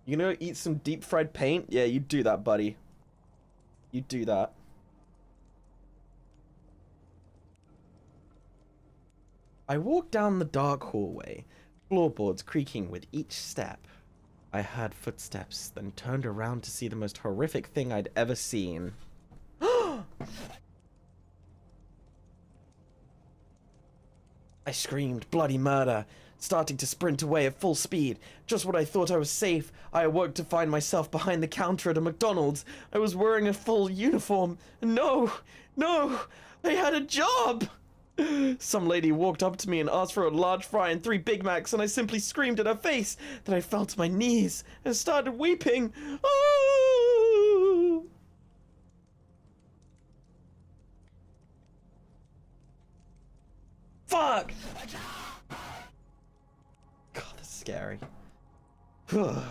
You gonna eat some deep fried paint? Yeah, you do that, buddy. You do that. I walked down the dark hallway, floorboards creaking with each step. I heard footsteps, then turned around to see the most horrific thing I'd ever seen. I screamed, bloody murder, starting to sprint away at full speed. Just when I thought I was safe, I awoke to find myself behind the counter at a McDonald's. I was wearing a full uniform. No, I had a job! Some lady walked up to me and asked for a large fry and 3 Big Macs, and I simply screamed at her face. Then I fell to my knees and started weeping. Oh! Fuck! God, that's scary. What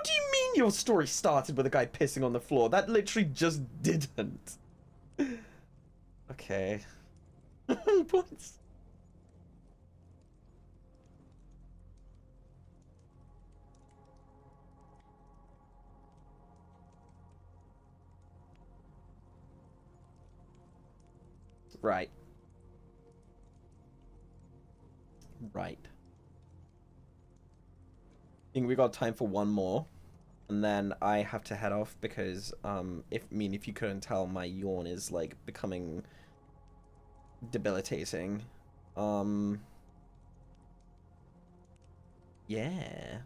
do you mean your story started with a guy pissing on the floor? That literally just didn't. Okay. What? Right. Right. I think we got time for one more, and then I have to head off because if you couldn't tell, my yawn is like becoming debilitating. Yeah,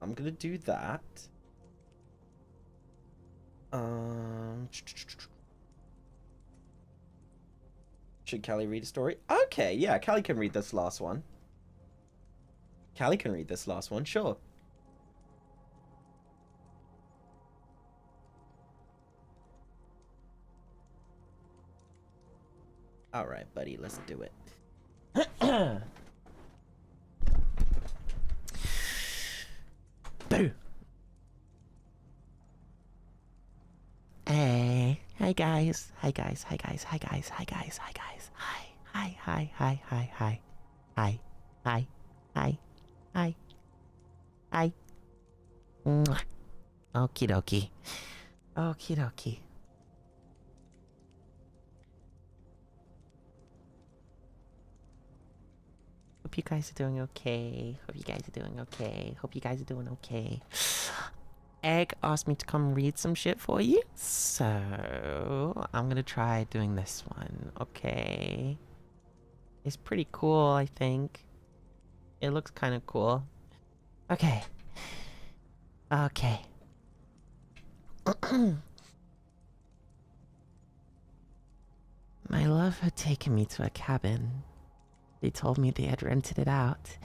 I'm gonna do that. Should Callie read a story? Okay, yeah, Callie can read this last one. Callie can read this last one, sure. Alright, buddy, let's do it. Boo! Hey, hi guys, hi guys, hi guys, hi guys, hi guys, hi guys, hi, hi, hi, hi, hi, hi, hi, hi, hi, hi, hi. Mwah. Okie dokie. Okie dokie. Hope you guys are doing okay. Hope you guys are doing okay. Hope you guys are doing okay. Egg asked me to come read some shit for you, so I'm gonna try doing this one, okay? It's pretty cool, I think. It looks kind of cool. Okay. Okay. My love had taken me to a cabin. They told me they had rented it out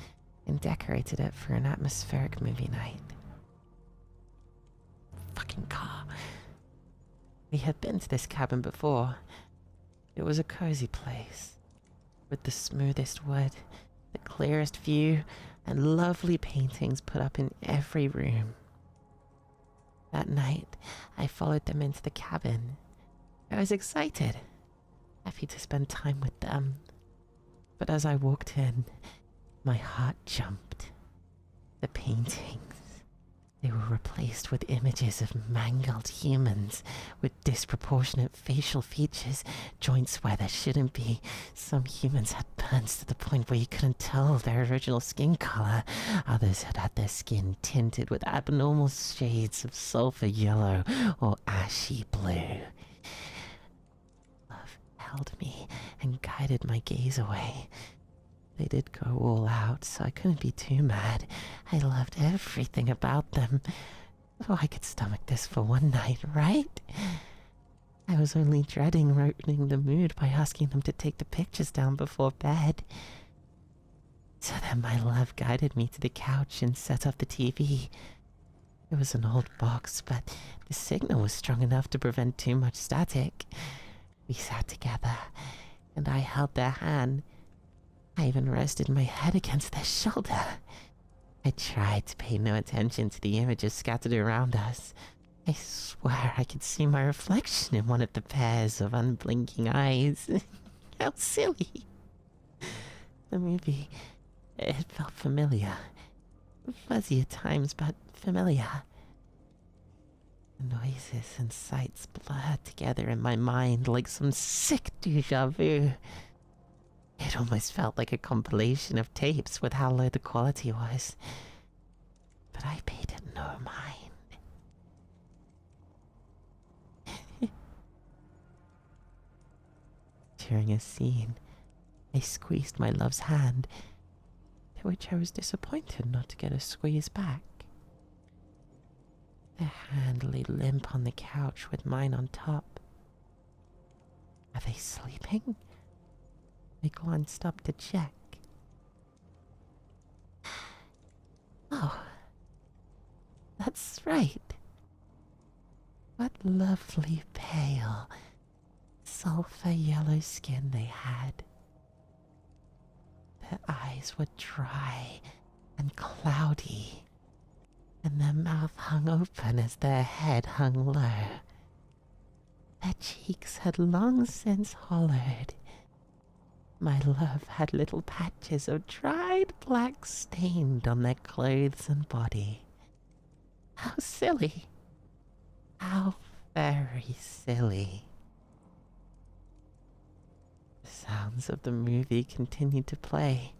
and decorated it for an atmospheric movie night. Fucking car. We had been to this cabin before. It was a cozy place. with the smoothest wood, the clearest view, and lovely paintings put up in every room. That night, I followed them into the cabin. I was excited, happy to spend time with them. But as I walked in, my heart jumped. The paintings, they were replaced with images of mangled humans with disproportionate facial features, joints where there shouldn't be. Some humans had burns to the point where you couldn't tell their original skin color. Others had had their skin tinted with abnormal shades of sulfur yellow or ashy blue. Love held me and guided my gaze away. They did go all out, so I couldn't be too mad. I loved everything about them. Oh, I could stomach this for one night, right? I was only dreading ruining the mood by asking them to take the pictures down before bed. So then my love guided me to the couch and set up the TV. It was an old box, but the signal was strong enough to prevent too much static. We sat together, and I held their hand. I even rested my head against their shoulder. I tried to pay no attention to the images scattered around us. I swear I could see my reflection in one of the pairs of unblinking eyes. How silly. The movie, it felt familiar. Fuzzy at times, but familiar. The noises and sights blurred together in my mind like some sick deja vu. It almost felt like a compilation of tapes with how low the quality was. But I paid it no mind. During a scene, I squeezed my love's hand, to which I was disappointed not to get a squeeze back. Their hand lay limp on the couch with mine on top. Are they sleeping? I glanced up to check. Oh, that's right. What lovely pale, sulfur yellow skin they had. Their eyes were dry and cloudy, and their mouth hung open as their head hung low. Their cheeks had long since hollowed. My love had little patches of dried black stained on their clothes and body. How silly. How very silly. The sounds of the movie continued to play.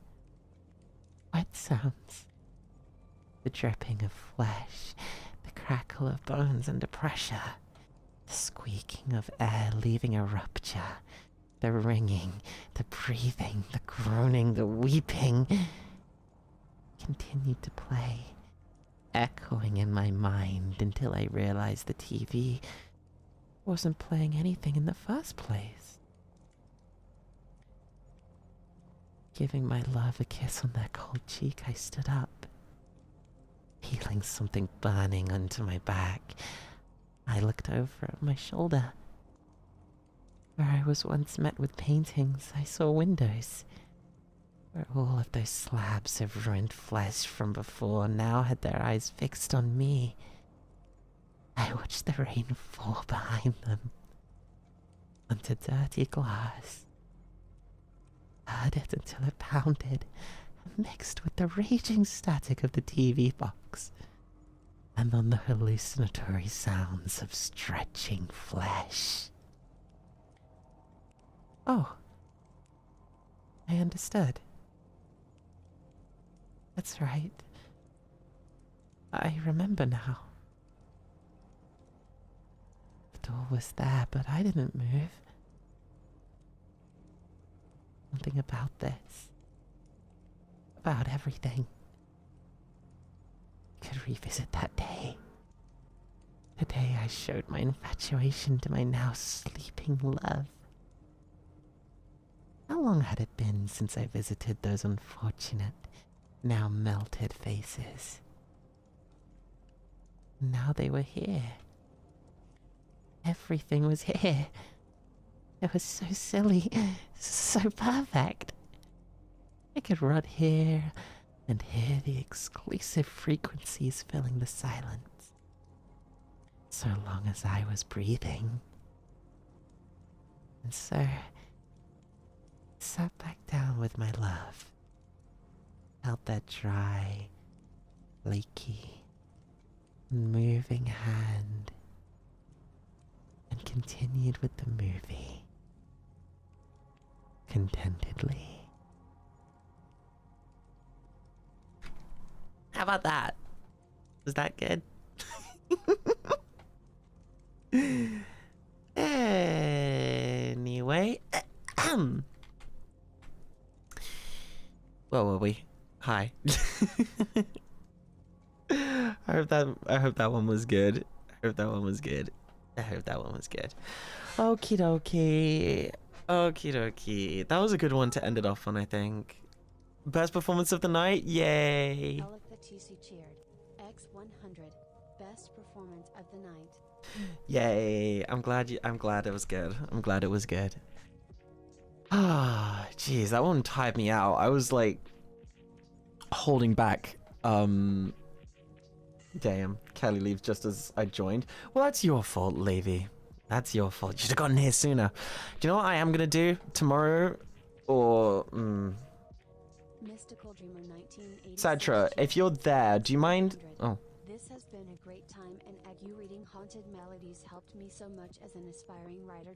Wet sounds. The dripping of flesh, the crackle of bones under pressure, the squeaking of air leaving a rupture, the ringing, the breathing, the groaning, the weeping continued to play, echoing in my mind until I realized the TV wasn't playing anything in the first place. Giving my love a kiss on that cold cheek, I stood up. Feeling something burning under my back, I looked over at my shoulder. Where I was once met with paintings, I saw windows, where all of those slabs of ruined flesh from before now had their eyes fixed on me. I watched the rain fall behind them, onto dirty glass. Heard it until it pounded, mixed with the raging static of the TV box, and on the hallucinatory sounds of stretching flesh. Oh, I understood. That's right. I remember now. The door was there, but I didn't move. Something about this, about everything, could revisit that day. The day I showed my infatuation to my now sleeping love. How long had it been since I visited those unfortunate, now melted faces? Now they were here. Everything was here. It was so silly, so perfect. I could run here and hear the exclusive frequencies filling the silence. So long as I was breathing. And so, sat back down with my love. Held that dry, flaky, moving hand. And continued with the movie. Contentedly. How about that? Was that good? Anyway, where were we? Hi. I hope that one was good. I hope that one was good. Okie dokie. Okie dokie. That was a good one to end it off on, I think. Best performance of the night? Yay. Alec the TC cheered. X100. Best performance of the night. Yay. I'm glad it was good. I'm glad it was good. Ah, jeez, that one tired me out. I was like holding back. Damn, Kelly leaves just as I joined. Well, that's your fault, Levy. That's your fault. You should have gotten here sooner. Do you know what I am gonna do tomorrow? Or Mystical Dreamer 1986. Satra, if you're there, do you mind? Oh. This has been a great time, and you reading Haunted Melodies helped me so much as an aspiring writer.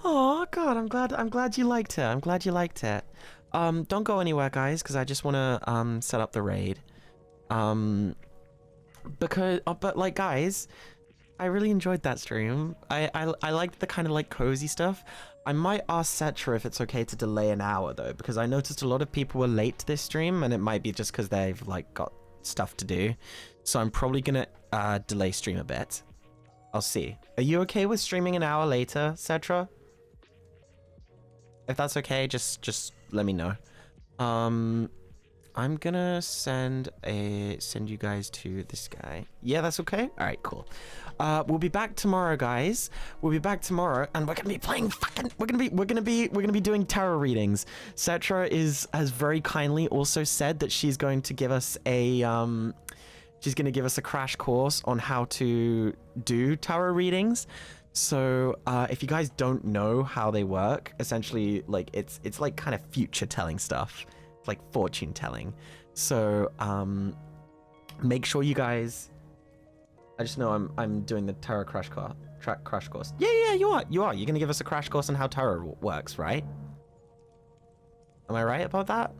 Oh God, I'm glad you liked it. I'm glad you liked it. Don't go anywhere, guys, because I just wanna set up the raid. Because but like, guys, I really enjoyed that stream. I liked the kind of like cozy stuff. I might ask Setra if it's okay to delay an hour though, because I noticed a lot of people were late to this stream, and it might be just because they've like got stuff to do. So I'm probably gonna delay stream a bit. I'll see. Are you okay with streaming an hour later, Setra? If that's okay, just let me know. I'm gonna send you guys to this guy. Yeah, that's okay. All right, cool. We'll be back tomorrow, guys. We'll be back tomorrow, and we're gonna be playing fucking. We're gonna be doing tarot readings. Setra has very kindly also said that she's going to give us a she's gonna give us a crash course on how to do tarot readings. So if you guys don't know how they work, essentially, like it's like kind of future telling stuff. Like fortune telling. So make sure you guys, I just know I'm doing the tarot crash course. Yeah, you are you're gonna give us a crash course on how tarot works, right? Am I right about that?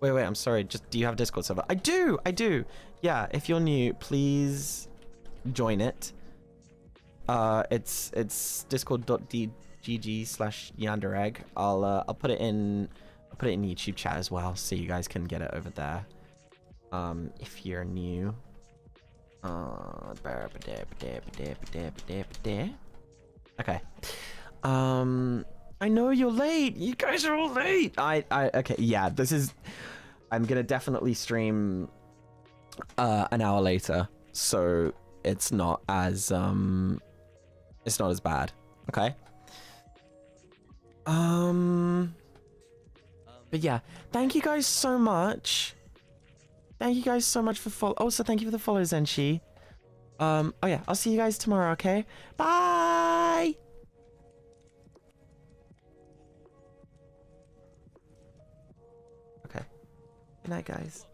Wait, I'm sorry, just do you have a Discord server? I do. Yeah, if you're new, please join it. It's discord.gg/Yanderegg. I'll put it in YouTube chat as well, so you guys can get it over there. If you're new. Okay. I know you're late. You guys are all late. Okay, yeah, I'm gonna definitely stream an hour later, so it's not as bad. Okay. But yeah, thank you guys so much. Thank you guys so much for follow. Also, thank you for the follow, Zenshi. Oh yeah, I'll see you guys tomorrow. Okay. Bye. Okay. Good night, guys.